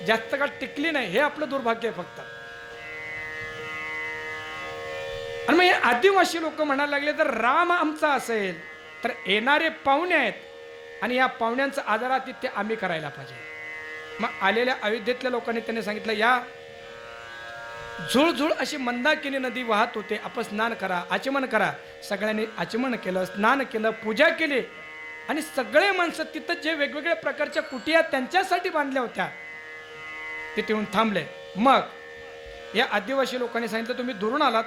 जास्त काळ टिकली नाही, हे आपलं दुर्भाग्य आहे फक्त. आणि मग हे आदिवासी लोक म्हणायला लागले, जर राम आमचा असेल तर येणारे पाहुणे आहेत आणि या पाहुण्यांचं आदरातिथ्य आम्ही करायला पाहिजे. मग आलेल्या अयोध्येतल्या लोकांनी त्यांनी सांगितलं, या झुळझुळ अशी मंदाकिनी नदी वाहत होते, आपण स्नान करा, आचमन करा. सगळ्यांनी आचमन केलं, स्नान केलं, पूजा केली. आणि सगळे माणसं तिथं जे वेगवेगळ्या प्रकारच्या कुटिया त्यांच्यासाठी बांधल्या होत्या तिथे येऊन थांबले. मग या आदिवासी लोकांनी सांगितलं, तुम्ही दुरून आलात,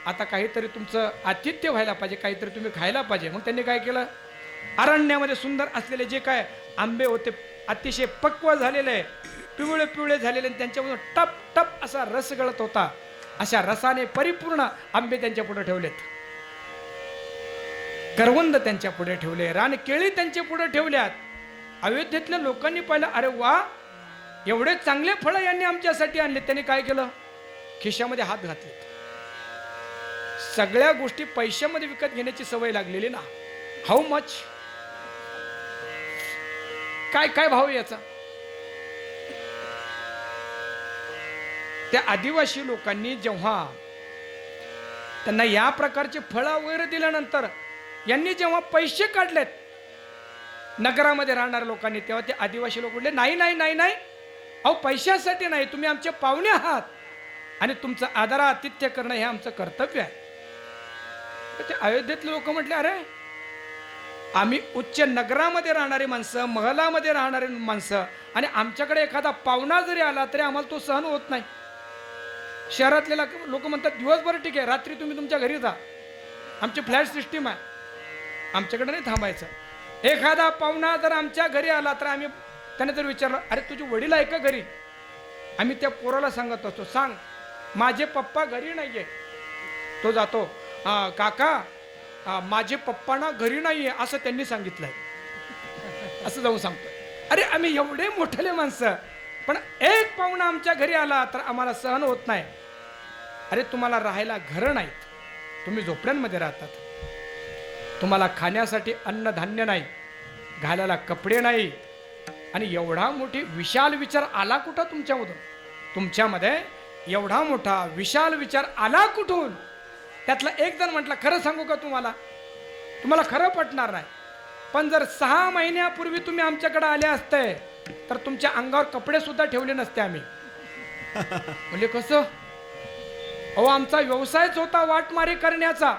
आता काहीतरी तुमचं आतिथ्य व्हायला पाहिजे, काहीतरी तुम्ही खायला पाहिजे. मग त्यांनी काय केलं, अरण्यामध्ये सुंदर असलेले जे काय आंबे होते, अतिशय पक्व झालेले, पिवळे पिवळे झालेले, त्यांच्यामधून टप टप असा रस गळत होता. अशा रसाने परिपूर्ण आंबे त्यांच्या पुढे ठेवलेत. करवंद त्यांच्या पुढे ठेवले, रान केळी त्यांच्या पुढे ठेवल्यात. अयोध्येतल्या लोकांनी पाहिलं, अरे वा, एवढे चांगले फळं यांनी आमच्यासाठी आणले. त्यांनी काय केलं? खिशामध्ये हात घातले. सगळ्या गोष्टी पैशामध्ये विकत घेण्याची सवय लागलेली ना. हाऊ मच, काय काय भाव आहे याचा? त्या आदिवासी लोकांनी जेव्हा त्यांना या प्रकारचे फळं वगैरे दिल्यानंतर यांनी जेव्हा पैसे काढलेत नगरामध्ये राहणाऱ्या लोकांनी, तेव्हा ते आदिवासी लोक म्हटले, नाही नाही नाही नाही, अहो पैशासाठी नाही, तुम्ही आमचे पाहुणे आहात आणि तुमचं आदर आतिथ्य करणं हे आमचं कर्तव्य आहे. तर ते अयोध्येतले लोक म्हटले, अरे आम्ही उच्च नगरामध्ये राहणारी माणसं, महलामध्ये राहणारी माणसं, आणि आमच्याकडे एखादा पाहुणा जरी आला तरी आम्हाला तो सहन होत नाही. शहरातले लोक म्हणतात, दिवसभर ठीक आहे, रात्री तुम्ही तुमच्या घरी जा, आमची फ्लॅट सिस्टीम आहे, आमच्याकडे नाही थांबायचं. एखादा पाहुणा जर आमच्या घरी आला तर आम्ही त्याने जर विचारलं, अरे तुझे वडील आहे का घरी? आम्ही त्या पोराला सांगत असतो, सांग माझे पप्पा घरी नाहीये. तो जातो, काका माझे पप्पा ना घरी नाहीये असं त्यांनी सांगितलंय, असं जाऊन सांगतो. अरे आम्ही एवढे मोठे माणसं, पण एक पाहुणा आमच्या घरी आला तर आम्हाला सहन होत नाही. अरे तुम्हाला राहायला घरं नाहीत, तुम्ही झोपड्यांमध्ये राहतात, तुम्हाला खाण्यासाठी अन्नधान्य नाही, घालायला कपडे नाही, आणि एवढा मोठी विशाल विचार आला कुठं तुमच्यामधून? तुमच्यामध्ये एवढा मोठा विशाल विचार आला कुठून? त्यातला एक जण म्हटला, खरं सांगू का तुम्हाला खरं पटणार नाही, पण जर 6 महिन्यापूर्वी तुम्ही आमच्याकडे आले असते तर तुमच्या अंगावर कपडे सुद्धा ठेवले नसते आम्ही. म्हणजे कसं? अहो आमचा व्यवसायच होता वाटमारी करण्याचा.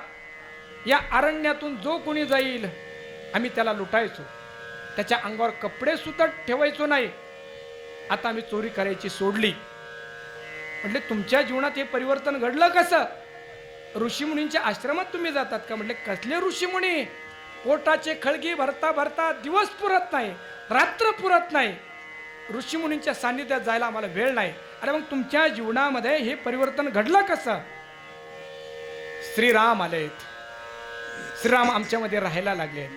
या अरण्यातून जो कोणी जाईल आम्ही त्याला लुटायचो, त्याच्या अंगावर कपडे सुद्धा ठेवायचो नाही. आता आम्ही चोरी करायची सोडली. म्हटले तुमच्या जीवनात हे परिवर्तन घडलं कसं? ऋषीमुनींच्या आश्रमात तुम्ही जातात का? म्हटले कसले ऋषीमुनी? पोटाचे खळगी भरता भरता दिवस पुरत नाही, रात्र पुरत नाही, ऋषीमुनींच्या सान्निध्यात जायला आम्हाला वेळ नाही. अरे मग तुमच्या जीवनामध्ये हे परिवर्तन घडलं कसं? श्रीराम आलेत, श्रीराम आमच्यामध्ये राहायला लागले.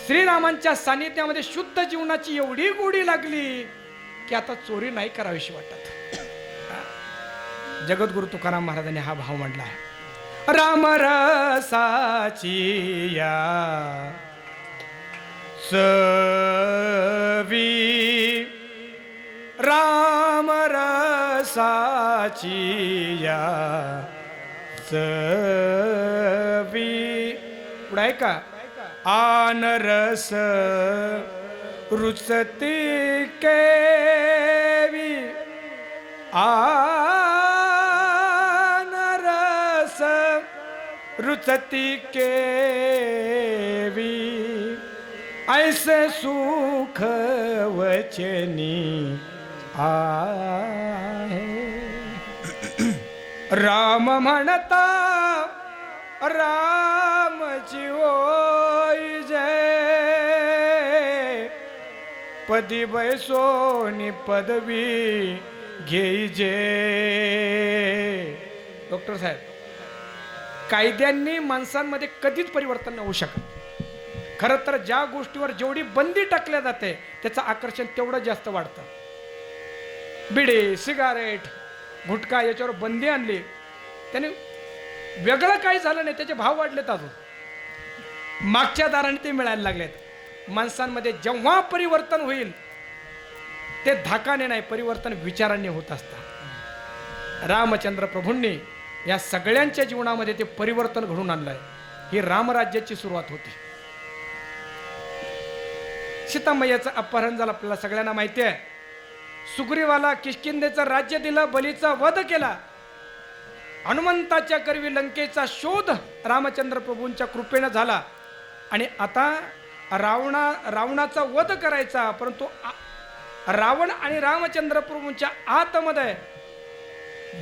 श्रीरामांच्या सानिध्यामध्ये शुद्ध जीवनाची एवढी गोडी लागली की आता चोरी नाही करावीशी वाटत. जगद्गुरु तुकाराम महाराजांनी हा भाव मांडला आहे. राम रसाची या सवी, राम रसाची या सवी. पुढे आहे का? आनरस रुचती केवी, आनरस रुचती केवी, ऐसे सुख वचनी आहे. राम म्हणता रामची होई जय, पदी बैसोनी पदवी घेई जे. डॉक्टर साहेब, कायद्यांनी माणसांमध्ये कधीच परिवर्तन होऊ शकत. खरं तर ज्या गोष्टीवर जेवढी बंदी टाकल्या जाते त्याचं आकर्षण तेवढं जास्त वाढतं. बिडी, सिगारेट, गुटखा याच्यावर बंदी आणली, त्याने वेगळं काही झालं नाही, त्याचे भाव वाढलेत. अजून मागच्या दाराने ते मिळायला लागलेत. माणसांमध्ये जेव्हा परिवर्तन होईल ते धाकाने नाही, परिवर्तन विचारांनी होत असतात. रामचंद्र प्रभूंनी या सगळ्यांच्या जीवनामध्ये ते परिवर्तन घडून आणलंय. ही रामराज्याची सुरुवात होती. सीतामय्याचं अपहरण झालं आपल्याला सगळ्यांना माहिती आहे. सुग्रीवाला किष्किंधेचं राज्य दिलं, बलीचा वध केला. हनुमंताच्या करवी लंकेचा शोध रामचंद्र प्रभूंच्या कृपेनं झाला. आणि आता रावणाचा वध करायचा, परंतु रावण आणि रामचंद्र प्रभूंच्या आतमध्ये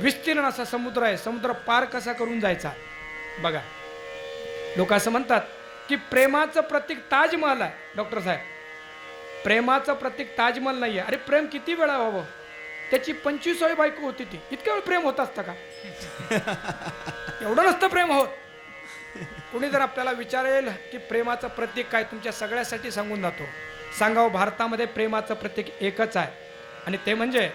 विस्तीर्ण असा समुद्र आहे. समुद्र पार कसा करून जायचा बघा. लोक असं म्हणतात की प्रेमाचं प्रतीक ताजमहल आहे. डॉक्टर साहेब, प्रेमाचं प्रतीक ताजमहल नाही आहे. अरे प्रेम किती वेळा व्हावं? त्याची 25वी बायको होती ती. इतक्या वेळ प्रेम होत असतं का? एवढं नसतं प्रेम होत. कुणी जर आपल्याला विचारेल की प्रेमाचं प्रतीक काय, तुमच्या सगळ्यासाठी सांगून जातो. सांगावं, भारतामध्ये प्रेमाचं प्रतीक एकच आहे आणि ते म्हणजे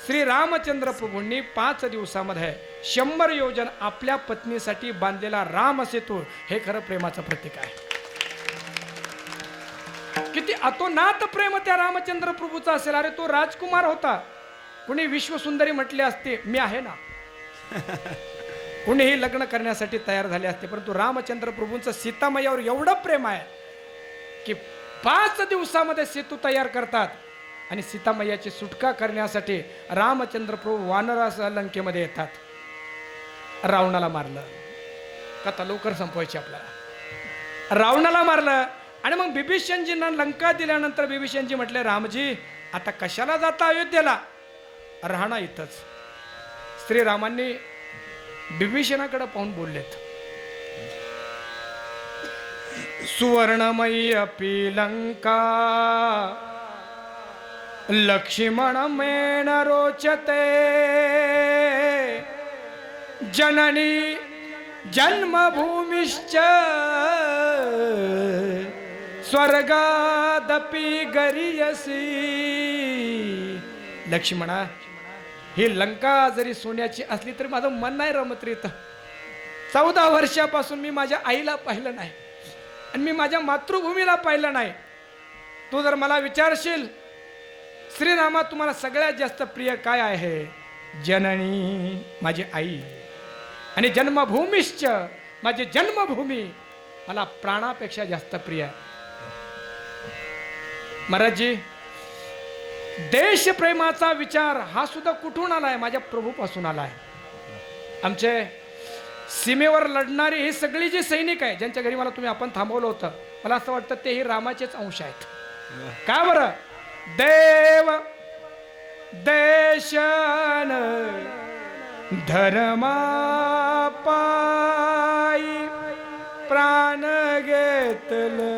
श्री रामचंद्र प्रभूंनी 5 दिवसामध्ये 100 योजन आपल्या पत्नीसाठी बांधलेला राम सेतू हे खरं प्रेमाचं प्रतीक आहे. किती अतोनात प्रेम त्या रामचंद्र प्रभूचा असेल. अरे तो राजकुमार होता, कुणी विश्वसुंदरी म्हटले असते, मी आहे ना, कुणीही लग्न करण्यासाठी तयार झाले असते. परंतु रामचंद्र प्रभूंचं सीतामैयावर एवढं प्रेम आहे की 5 दिवसामध्ये सेतू तयार करतात आणि सीतामैयाची सुटका करण्यासाठी रामचंद्र प्रभू वानरासह लंकेमध्ये येतात. रावणाला मारलं, कथा लवकर संपवायची आपल्याला. रावणाला मारलं आणि मग बिभीषणजींना लंका दिल्यानंतर बिभीषणजी म्हटले, रामजी आता कशाला जाता अयोध्येला, राहणा इथंच. श्रीरामांनी बिभीषणाकडे पाहून बोललेत, सुवर्णमयी अपि लंका लक्ष्मण मेन रोचते जननी जन्मभूमिश्च स्वर्गादपि गरीयसी. लक्ष्मणा, ही लंका जरी सोन्याची असली तरी माझं मन नाही रमत रे. 14 वर्षापासून मी माझ्या आईला पाहिलं नाही आणि मी माझ्या मातृभूमीला पाहिलं नाही. तू जर मला विचारशील श्रीरामा तुम्हाला सगळ्यात जास्त प्रिय काय आहे, जननी माझी आई आणि जन्मभूमीश्च माझी जन्मभूमी मला प्राणापेक्षा जास्त प्रिय आहे. महाराजजी, देशप्रेमाचा विचार हा सुद्धा कुठून आलाय, माझ्या प्रभूपासून आलाय. आमचे सीमेवर लढणारी ही सगळी जी सैनिक आहे, ज्यांच्या घरी मला तुम्ही आपण थांबवलं होतं, मला असं वाटतं तेही रामाचेच अंश आहेत. का बरं? देव देशन धर्मा पायी प्राण घेतलं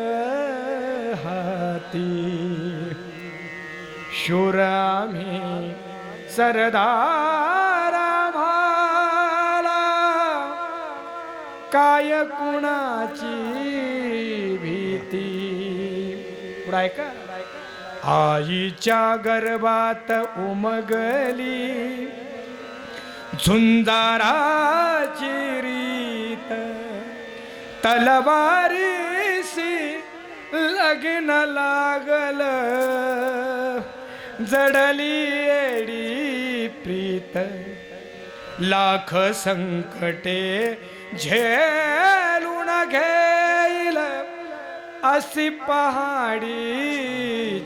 हाती, शूर आम्ही सरदार आम्हाला काय कुणाची भीती. पुढं ऐका, आईच्या गर्भात उमगली झुंजाराची रीत, तलवारीसी लग्न लागल जडली एडी प्रीत, लाख संकटे झेलून घेईल अशी पहाडी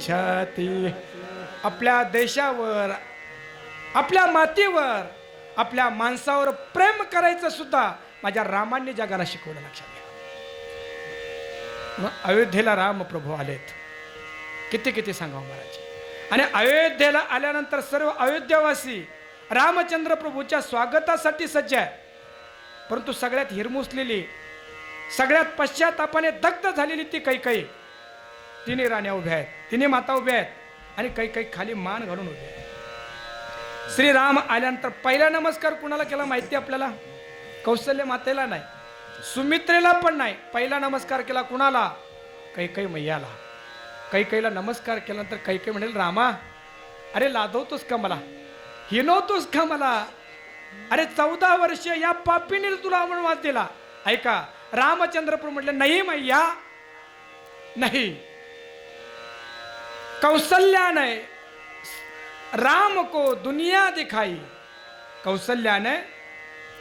छाती. आपल्या देशावर, आपल्या मातीवर, आपल्या माणसावर प्रेम करायचं सुद्धा माझ्या रामांनी जगाला शिकवलं. लक्षात घ्या. मग अयोध्येला राम प्रभू आलेत, किती किती सांगावं महाराज. आणि अयोध्येला आल्यानंतर सर्व अयोध्यावासी रामचंद्र प्रभूच्या स्वागतासाठी सज्ज आहे. परंतु सगळ्यात हिरमुसलेली, सगळ्यात पश्चातापाने दग्ध झालेली ती कैकई. तिने राण्या उभ्या आहेत, तिने माता उभ्या आहेत आणि कैकई खाली मान घालून उभ्या आहेत. श्रीराम आल्यानंतर पहिला नमस्कार कुणाला केला माहिती आपल्याला? कौशल्य मातेला नाही, सुमित्रेला पण नाही. पहिला नमस्कार केला कुणाला? कैकई मैयाला. कैकईला नमस्कार केल्यानंतर कैकई म्हणेल, रामा अरे लादवतोस का मला, हिनवतोस का मला? अरे 14 वर्ष या पापीने तुला अवमानवाद दिला. ऐका, रामचंद्र प्रभू म्हटले, नाही मैया नहीं, कौशल्या ने राम को दुनिया दिखाई, कौशल्या ने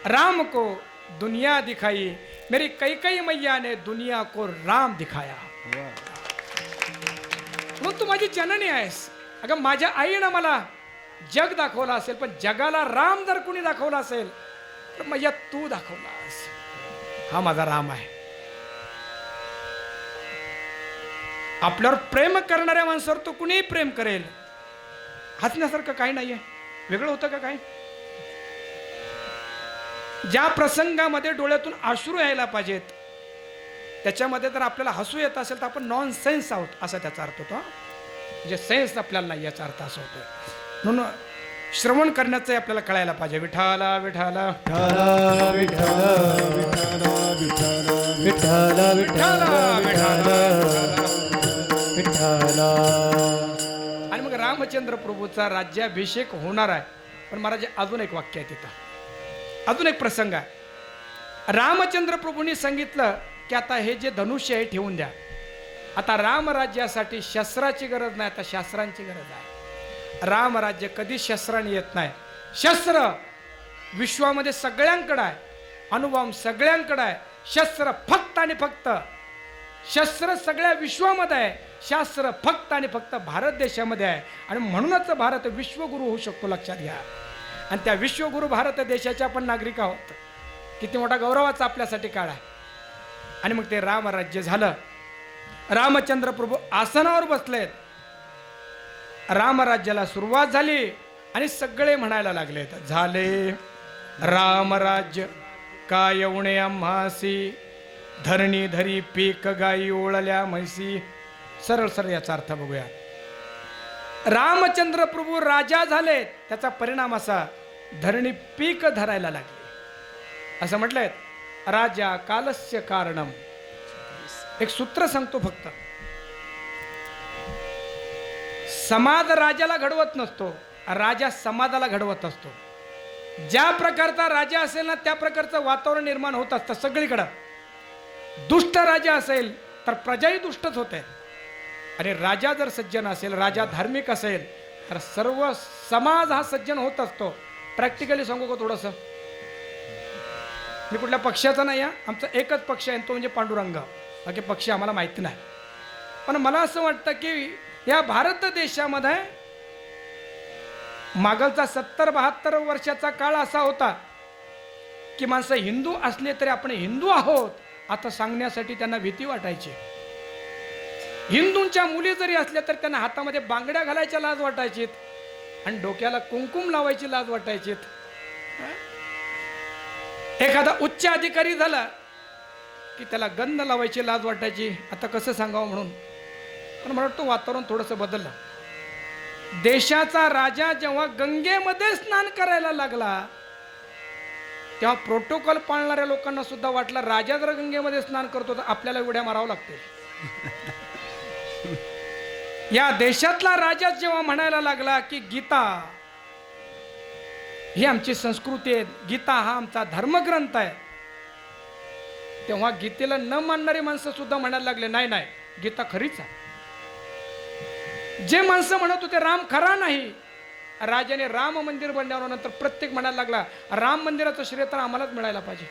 राम को दुनिया दिखाई, मेरी कैकई मैया ने दुनिया को राम दिखाया. मग तू माझी जननी आहेस. अगं माझ्या आईनं मला जग दाखवला असेल, पण जगाला राम जर कुणी दाखवला असेल तर मैया तू दाखवलास. हा माझा राम आहे. आपल्यावर प्रेम करणाऱ्या माणसावर तो कुणीही प्रेम करेल. हसण्यासारखं काही नाहीये. वेगळं होतं का काय? ज्या प्रसंगामध्ये डोळ्यातून अश्रू यायला पाहिजेत त्याच्यामध्ये जर आपल्याला हसू येत असेल तर आपण नॉन सेन्स आहोत असा त्याचा अर्थ होतो. म्हणजे सेन्स आपल्याला नाही याचा अर्थ असा होतो. म्हणून श्रवण करण्याचं आपल्याला कळायला पाहिजे. विठाला विठाला विठ्ठल विठ्ठल विठ्ठल विठ्ठल विठ्ठल विठ्ठल. आणि मग रामचंद्र प्रभूचा राज्याभिषेक होणार आहे. पण महाराज अजून एक वाक्य आहे तिथं, अजून एक प्रसंग आहे. रामचंद्र प्रभूंनी सांगितलं की आता हे जे धनुष्य आहे ठेवून द्या. आता रामराज्यासाठी शस्त्राची गरज नाही, आता शास्त्रांची गरज आहे. रामराज्य कधी शस्त्राने येत नाही. शस्त्र विश्वामध्ये सगळ्यांकडे आहे, अणुबॉम्ब सगळ्यांकडे आहे. शस्त्र फक्त आणि फक्त, शस्त्र सगळ्या विश्वामध्ये आहे, शास्त्र फक्त आणि फक्त भारत देशामध्ये आहे. आणि म्हणूनच भारत विश्वगुरु होऊ शकतो, लक्षात घ्या. आणि त्या विश्वगुरु भारत देशाचे आपण नागरिक आहोत. किती मोठा गौरवाचा आपल्यासाठी काळ आहे. आणि मग ते रामराज्य झालं. रामचंद्र प्रभू आसनावर बसलेत. रामराज्याला सुरुवात झाली आणि सगळे म्हणायला लागलेत, झाले रामराज्य का येऊणे आम्हासी, धरणी धरी पीक गाई ओळल्या म्हैसी. सरळ सरळ याचा अर्थ बघूया. रामचंद्र प्रभू राजा झाले, त्याचा परिणाम असा, धरणी पीक धरायला लागली. असं म्हटलंय, राजा कालस्य कारणम. एक सूत्र सांगतो फक्त, समाज राजाला घडवत नसतो, राजा समाजाला घडवत असतो. ज्या प्रकारचा राजा असेल ना त्या प्रकारचं वातावरण निर्माण होत असतं सगळीकडं. दुष्ट राजा असेल तर प्रजाही दुष्टच होते. आणि राजा जर सज्जन असेल, राजा धार्मिक असेल, तर सर्व समाज हा सज्जन होत असतो. प्रॅक्टिकली सांगू का थोडंसं? मी कुठल्या पक्षाचा नाही आहे, आमचा एकच पक्ष आहे, तो म्हणजे पांडुरंग. बाकी पक्ष आम्हाला माहिती नाही. पण मला असं वाटतं की या भारत देशामध्ये मागलचा 70-72 वर्षाचा काळ असा होता की माणसं हिंदू असले तरी आपण हिंदू आहोत आता सांगण्यासाठी त्यांना भीती वाटायची. हिंदूंच्या मुली जरी असल्या तर त्यांना हातामध्ये बांगड्या घालायच्या लाज वाटायची आणि डोक्याला कुंकुम लावायची लाज वाटायची. एखादा उच्च अधिकारी झाला की त्याला गंध लावायची लाज वाटायची. आता कसं सांगावं म्हणून. पण मला वाटतं वातावरण थोडंसं बदललं. देशाचा राजा जेव्हा गंगेमध्ये स्नान करायला लागला तेव्हा प्रोटोकॉल पाळणाऱ्या लोकांना सुद्धा वाटलं, राजा जर गंगेमध्ये स्नान करतो तर आपल्याला उड्या मारावं लागते. या देशातला राजा जेव्हा म्हणायला लागला की गीता ही आमची संस्कृती आहे, गीता हा आमचा धर्मग्रंथ आहे, तेव्हा गीतेला न मानणारी माणसं सुद्धा म्हणायला लागले, नाही नाही गीता खरीच आहे. जे माणसं म्हणत होते राम खरा नाही, राजाने राम मंदिर बनल्यानंतर प्रत्येक म्हणायला लागला, राम मंदिराचं श्रेय तर आम्हालाच मिळायला पाहिजे.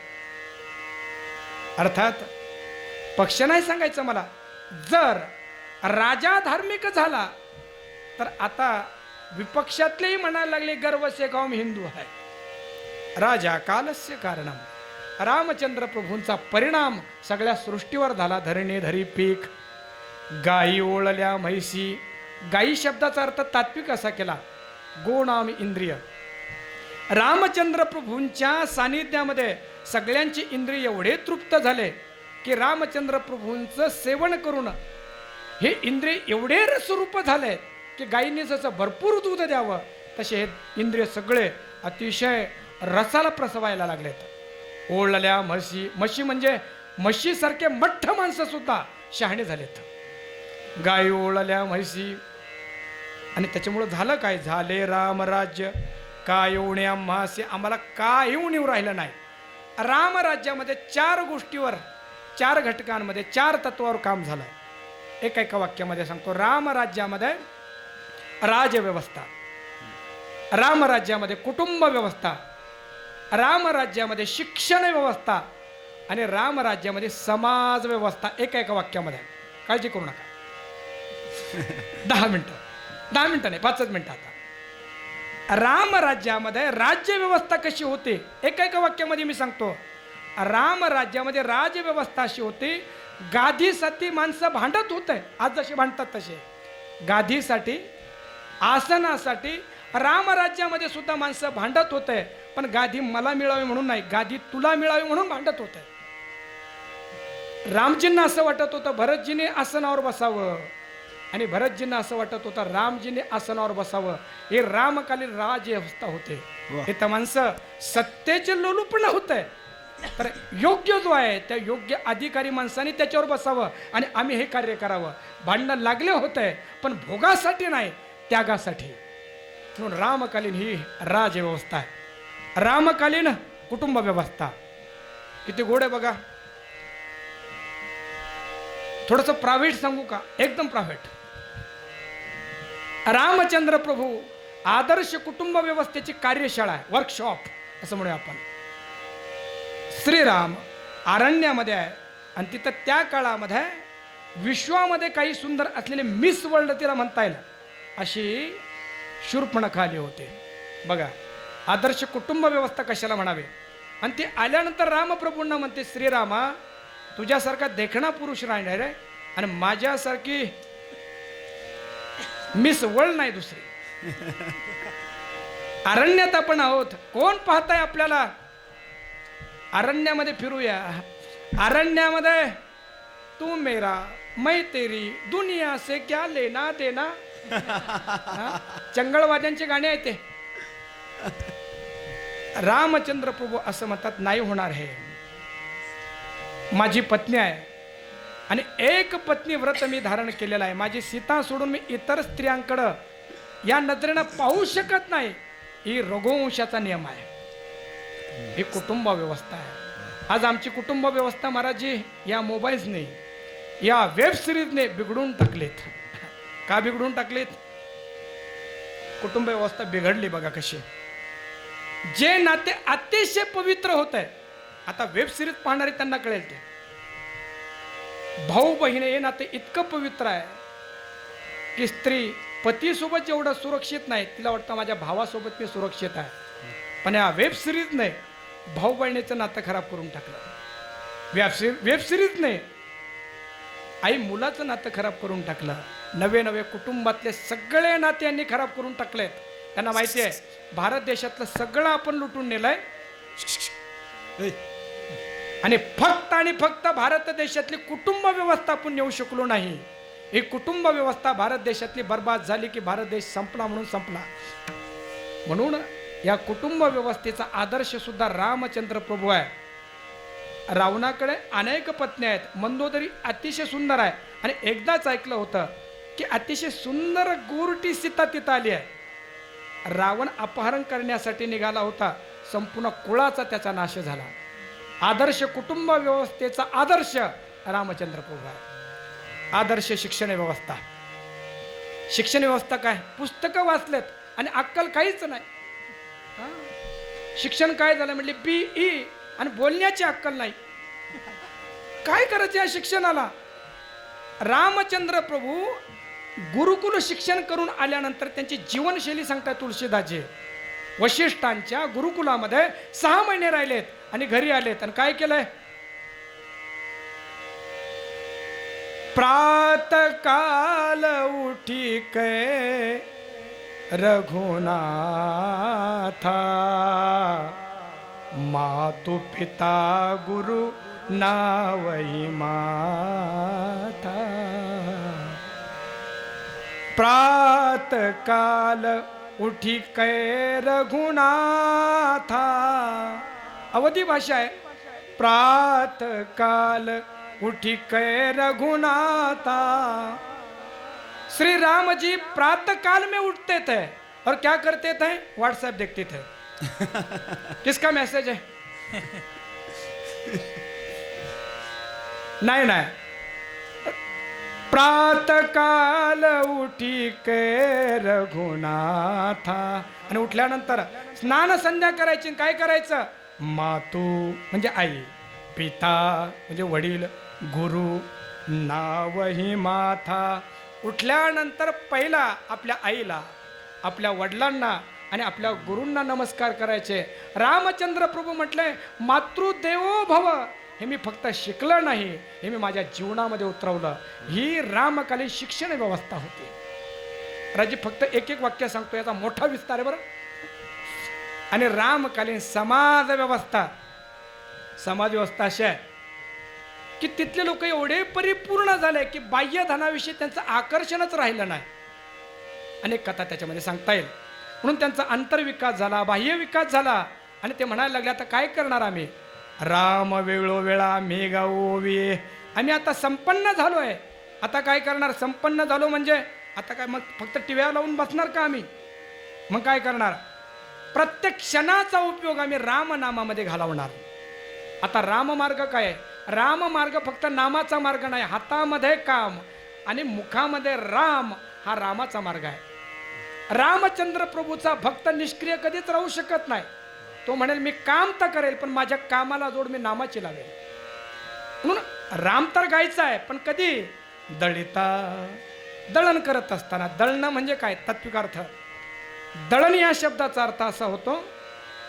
अर्थात पक्ष नाही सांगायचं मला, जर राजा धार्मिक झाला तर आता विपक्षातलेही म्हणायला लागले गर्व से कौम हिंदू आहे. राजा कालस्य कारणम. रामचंद्र प्रभूंचा परिणाम सगळ्या सृष्टीवर झाला. धरणी धरी पीक गायी ओळल्या म्हैसी. गायी शब्दाचा अर्थ तात्विक असा केला, गोनाम इंद्रिय. रामचंद्र प्रभूंच्या सानिध्यामध्ये सगळ्यांची इंद्रिय एवढे तृप्त झाले की रामचंद्र प्रभूंचं सेवन करून हे इंद्रिय एवढे रसरूप झाले की गायीने जसं भरपूर दूध द्यावं तसे हे इंद्रिय सगळे अतिशय रसाला प्रसवायला लागलेत. ओळल्या म्हशी. म्हशी म्हणजे म्हशीसारखे मठ्ठ माणसं सुद्धा शहाणे झालेत. गायी ओळल्या म्हशी. आणि त्याच्यामुळं झालं काय, झाले रामराज्य का येऊणे आम्हासी. आम्हाला का येऊन राहिलं नाही. रामराज्यामध्ये 4 गोष्टीवर, 4 घटकांमध्ये, 4 तत्वावर काम झालं. एका वाक्यामध्ये सांगतो. रामराज्यामध्ये राजव्यवस्था, रामराज्यामध्ये कुटुंब व्यवस्था, रामराज्यामध्ये शिक्षण व्यवस्था आणि रामराज्यामध्ये समाज व्यवस्था. एका वाक्यामध्ये. काळजी करू नका. 10 मिनिटं नाही, 5 मिनिटं. आता रामराज्यामध्ये राज्य व्यवस्था कशी होते एका वाक्यामध्ये मी सांगतो. रामराज्यामध्ये राजव्यवस्था अशी होती, गादीसाठी माणसं भांडत होते. आज जसे भांडतात तसे गादीसाठी, आसनासाठी रामराज्यामध्ये सुद्धा माणसं भांडत होते. पण गादी मला मिळावी म्हणून नाही, गादी तुला मिळावी म्हणून भांडत होते. रामजींना असं वाटत होतं भरतजीने आसनावर बसावं, आणि भरतजींना असं वाटत होतं रामजीने आसनावर बसावं. हे रामकालीन राज अवस्था होते. वा. हे तर माणसं सत्तेचे लोलुपण होत आहे. तर योग्य जो आहे त्या योग्य अधिकारी माणसाने त्याच्यावर बसावं आणि आम्ही हे कार्य करावं. भांडणं लागले होत आहे पण भोगासाठी नाही, त्यागासाठी. म्हणून रामकालीन ही राजव्यवस्था आहे. रामकालीन कुटुंब व्यवस्था किती गोड आहे बघा. थोडंसं प्रायव्हेट सांगू का? एकदम प्रायव्हेट. रामचंद्र प्रभू आदर्श कुटुंब व्यवस्थेची कार्यशाळा आहे, वर्कशॉप असं म्हणूया आपण. श्रीराम अरण्यामध्ये आहे आणि तिथं त्या काळामध्ये विश्वामध्ये काही सुंदर असलेले मिस वर्ल्ड तिला म्हणता येईल अशी शूर्पणखा आली होते बघा. आदर्श कुटुंब व्यवस्था कशाला म्हणावे. आणि ती आल्यानंतर रामप्रभूंना म्हणते, श्रीरामा तुझ्यासारखा देखणा पुरुष राहणार आहे आणि माझ्यासारखी मिस वर्ल्ड नाही दुसरी. अरण्यात आपण आहोत, कोण पाहताय आपल्याला? अरण्यामध्ये फिरूया. अरण्यामध्ये तू मेरा मैं तेरी दुनिया से क्या लेना देना. चंगळवाद्यांचे गाणे आहेत ते. रामचंद्र प्रभू असं म्हणतात, नाही होणार हे. माझी पत्नी आहे आणि एक पत्नी व्रत मी धारण केलेला आहे. माझी सीता सोडून मी इतर स्त्रियांकडं या नजरेनं पाहू शकत नाही. ही रघुवंशाचा नियम आहे. ही कुटुंब व्यवस्था आहे. आज आमची कुटुंब व्यवस्था महाराजी या मोबाईल्सने या वेब सिरीजने बिघडून टाकलेत. का बिघडून टाकलेत? कुटुंब व्यवस्था बिघडली बघा कशी. जे नाते अतिशय पवित्र होत आहे, आता वेब सिरीज पाहणारे त्यांना कळेल ते. भाऊ बहिणी हे नाते इतकं पवित्र आहे की स्त्री पतीसोबत जेवढं सुरक्षित नाही, तिला वाटतं माझ्या भावासोबत मी सुरक्षित आहे. पण या वेब सिरीजने भाऊ बहिणीचं नातं खराब करून टाकलं. वेब सिरीजने आई मुलाचं नातं खराब करून टाकलं. नवे नवे कुटुंबातले सगळे नाते यांनी खराब करून टाकलेत. त्यांना माहिती आहे भारत देशातलं सगळं आपण लुटून नेलंय आणि फक्त भारत देशातली कुटुंब व्यवस्था आपण नेऊ शकलो नाही. ही कुटुंब व्यवस्था भारत देशातली बर्बाद झाली की भारत देश संपला म्हणून संपला. म्हणून या कुटुंब व्यवस्थेचा आदर्श सुद्धा रामचंद्र प्रभू आहे. रावणाकडे अनेक पत्नी आहेत, मंदोदरी अतिशय सुंदर आहे. आणि एकदाच ऐकलं होतं की अतिशय सुंदर गोरटी सीता तिथं आली आहे. रावण अपहरण करण्यासाठी निघाला होता, संपूर्ण कुळाचा त्याचा नाश झाला. आदर्श कुटुंब व्यवस्थेचा आदर्श रामचंद्र प्रभू आहे. आदर्श शिक्षण व्यवस्था. शिक्षण व्यवस्था काय? पुस्तकं वाचलेत आणि अक्कल काहीच नाही. शिक्षण काय झालं म्हटले BE आणि बोलण्याची अक्कल नाही. काय करायचं या शिक्षणाला? रामचंद्र प्रभू गुरुकुल शिक्षण करून आल्यानंतर त्यांची जीवनशैली सांगतात तुळशीदासजी. वशिष्ठांच्या गुरुकुलामध्ये 6 महिने राहिलेत आणि घरी आलेत आणि काय केलंय? प्रातकाल उठी कै रघुनाथा मातु पिता गुरु नावई माता. प्रातकाल उठी कै रघुनाथा. अवधी भाषा है. प्रातकाल उठी कै रघुनाथा. श्री राम जी प्रातकाल में उठते थे और क्या करते थे? व्हाट्सएप देखते थे. किसका मैसेज है? नहीं नहीं. प्रातकाल उठी कै रघुनाथा. आणि उठल्यानंतर स्नान संध्या करायची. काय करायचं? मातू म्हणजे आई, पिता म्हणजे वडील, गुरु नावही माथा. उठल्यानंतर पहिला आपल्या आईला, आपल्या वडिलांना आणि आपल्या गुरूंना नमस्कार करायचे. रामचंद्र प्रभू म्हटले मातृदेवो भव. हे मी फक्त शिकलं नाही, हे मी माझ्या जीवनामध्ये उतरवलं. ही रामकालीन शिक्षण व्यवस्था होती. राजी फक्त एक वाक्य सांगतो, याचा मोठा विस्तार आहे बरं. आणि रामकालीन समाज व्यवस्था. समाज व्यवस्था अशी आहे की तिथले लोक एवढे परिपूर्ण झाले की बाह्य धनाविषयी त्यांचं आकर्षणच राहिलं नाही. अनेक कथा त्याच्यामध्ये सांगता येईल. म्हणून त्यांचा अंतर्विकास झाला, बाह्य विकास झाला आणि ते म्हणायला लागले आता काय करणार आम्ही, राम वेळोवेळा मेघा ओवी, आम्ही आता संपन्न झालो आहे, आता काय करणार, संपन्न झालो म्हणजे आता काय मग फक्त टिव्या लावून बसणार का आम्ही, मग काय करणार, प्रत्येक क्षणाचा उपयोग आम्ही रामनामामध्ये घालवणार. आता राममार्ग काय आहे, राममार्ग फक्त नामाचा मार्ग नाही, हातामध्ये काम आणि मुखामध्ये राम हा रामाचा मार्ग आहे. रामचंद्र प्रभूचा भक्त निष्क्रिय कधीच राहू शकत नाही. तो म्हणेल मी काम तर करेल पण माझ्या कामाला जोड मी नामाची लावेल. म्हणून राम तर गायचा आहे पण कधी दळिता, दळण करत असताना. दळणं म्हणजे काय, तात्विक अर्थ. दळण या शब्दाचा अर्थ असा होतो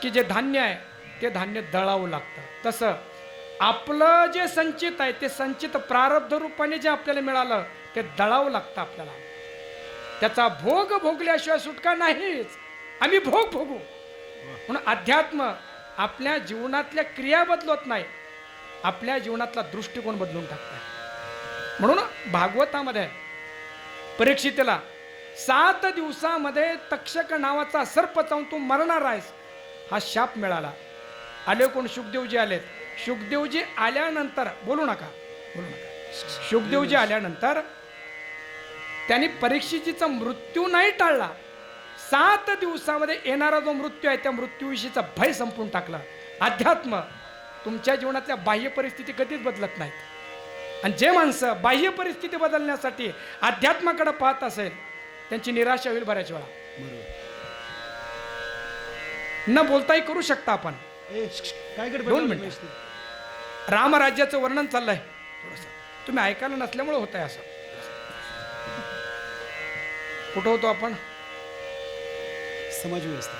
की जे धान्य आहे ते धान्य दळावं लागतं. तसं आपलं जे संचित आहे ते संचित प्रारब्ध रूपाने जे आपल्याला मिळालं ते दळावं लागतं आपल्याला. त्याचा भोग भोगल्याशिवाय सुटका नाहीच, आम्ही भोग भोगू. म्हणून अध्यात्म आपल्या जीवनातल्या क्रिया बदलत नाही, आपल्या जीवनातला दृष्टिकोन बदलून टाकतात. म्हणून भागवतामध्ये परीक्षितेला 7 दिवसामध्ये तक्षक नावाचा सर्प चावून तू मरणार आहेस हा शाप मिळाला. आले कोण, शुकदेवजी आलेत. शुकदेवजी आल्यानंतर बोलू नका, शुकदेवजी आल्यानंतर त्यांनी परीक्षितीचा मृत्यू नाही टाळला. 7 दिवसामध्ये येणारा जो मृत्यू आहे त्या मृत्यूविषयीचा भय संपून टाकला. अध्यात्म तुमच्या जीवनातल्या बाह्य परिस्थिती कधीच बदलत नाहीत. आणि जे माणसं बाह्य परिस्थिती बदलण्यासाठी अध्यात्माकडे पाहत असेल त्यांची निराशा होईल बऱ्याच वेळा. न बोलताही करू शकता आपण. काय 2 मिनिटं. रामराज्याचं वर्णन चाललंय थोडंसं, तुम्ही ऐकायला नसल्यामुळे होत आहे असं. कुठं होतो आपण, समाज व्यवस्था,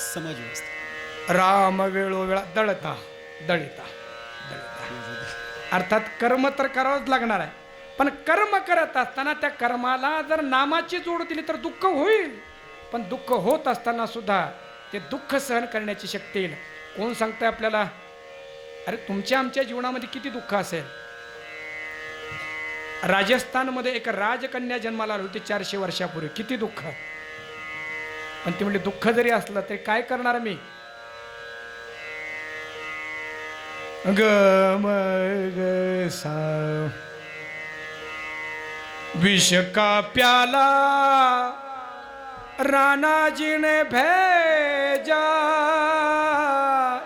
समाज व्यवस्था. राम वेळोवेळा दळता दळिता दळिता, अर्थात कर्म तर करावंच लागणार आहे. पण कर्म करत असताना त्या कर्माला जर नामाची जोड दिली तर दुःख होईल. पण दुःख होत असताना सुद्धा ते दुःख सहन करण्याची शक्ती येईल. कोण सांगतंय आपल्याला, अरे तुमच्या आमच्या जीवनामध्ये किती दुःख असेल. राजस्थानमध्ये एक राजकन्या जन्माला आली होती 400 वर्षापूर्वी, किती दुःख. पण ती म्हणजे दुःख जरी असलं तरी काय करणार मी, ग म ग सा, विष का प्याला राणाजीने भेजा,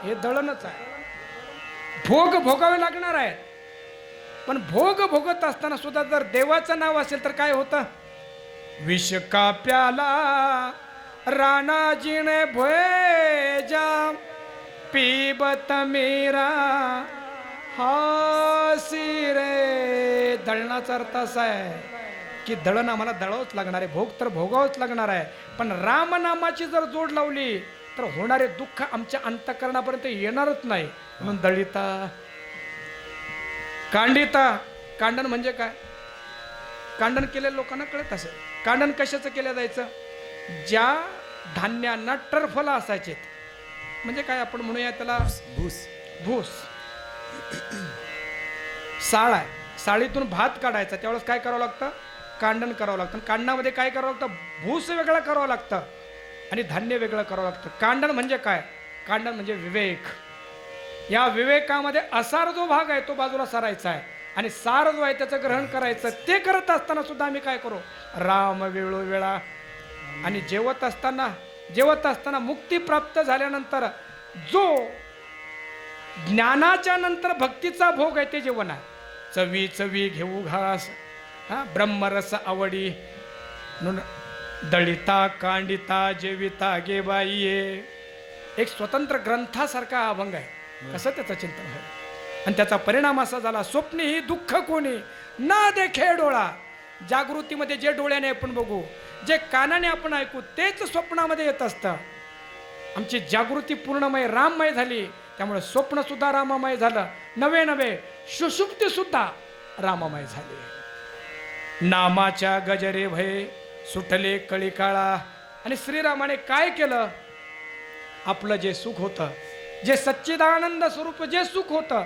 हे दळणच आहे. भोग भोगावे लागणार आहे. पण भोग भोगत असताना सुद्धा जर देवाचं नाव असेल तर काय होतं, विष का प्याला राणाजीने भेजा, पीबत मेरा हासी रे. दळणाचा अर्थ असा आहे की दळण आम्हाला दळावंच लागणार आहे, भोग तर भोगावंच लागणार आहे. पण रामनामाची जर जोड लावली तर होणारे दुःख आमच्या अंतःकरणापर्यंत येणारच नाही. म्हणून दळिता कांडिता. कांडन म्हणजे काय, कांडन केलेल्या लोकांना कळत असेल. कांडन कशाचं केलं जायचं, ज्या धान्यांना टरफला असायचे, म्हणजे काय आपण म्हणूया त्याला भूस. भूस. साळ आहे, साळीतून भात काढायचा, त्यावेळेस काय करावं लागतं, कांडण करावं लागतं. कांडणामध्ये काय करावं लागतं, भूस वेगळं करावं लागतं आणि धान्य वेगळं करावं लागतं. कांडण म्हणजे काय, कांडण म्हणजे विवेक. या विवेकामध्ये असार जो भाग आहे तो बाजूला सारायचा आहे आणि सार जो आहे त्याचं ग्रहण करायचं. ते करत असताना सुद्धा आम्ही काय करू, राम वेळोवेळा. आणि जेवत असताना मुक्ती प्राप्त झाल्यानंतर जो ज्ञानाच्या नंतर भक्तीचा भोग आहे ते जेवण आहे. चवी चवी घेऊ घास, ब्रह्मरस आवडी. म्हणून दळिता कांडिता जेविता गे बाई, एक स्वतंत्र ग्रंथासारखा हा अभंग आहे. कसं त्याचं चिंतन आहे. आणि त्याचा परिणाम असा झाला, स्वप्नी ही दुःख कोणी ना देखे डोळा. जागृतीमध्ये जे डोळ्याने आपण बघू, जे कानाने आपण ऐकू तेच स्वप्नामध्ये येत असतं. आमची जागृती पूर्णमय राममय झाली, त्यामुळे स्वप्न सुद्धा राममय झालं. नवे सुषुप्ती सुद्धा राममय झाली. नामाच्या गजरे भय सुटले कळी काळा. आणि श्रीरामाने काय केलं, आपलं जे सुख होतं, जे सच्चिदानंद स्वरूप जे सुख होतं,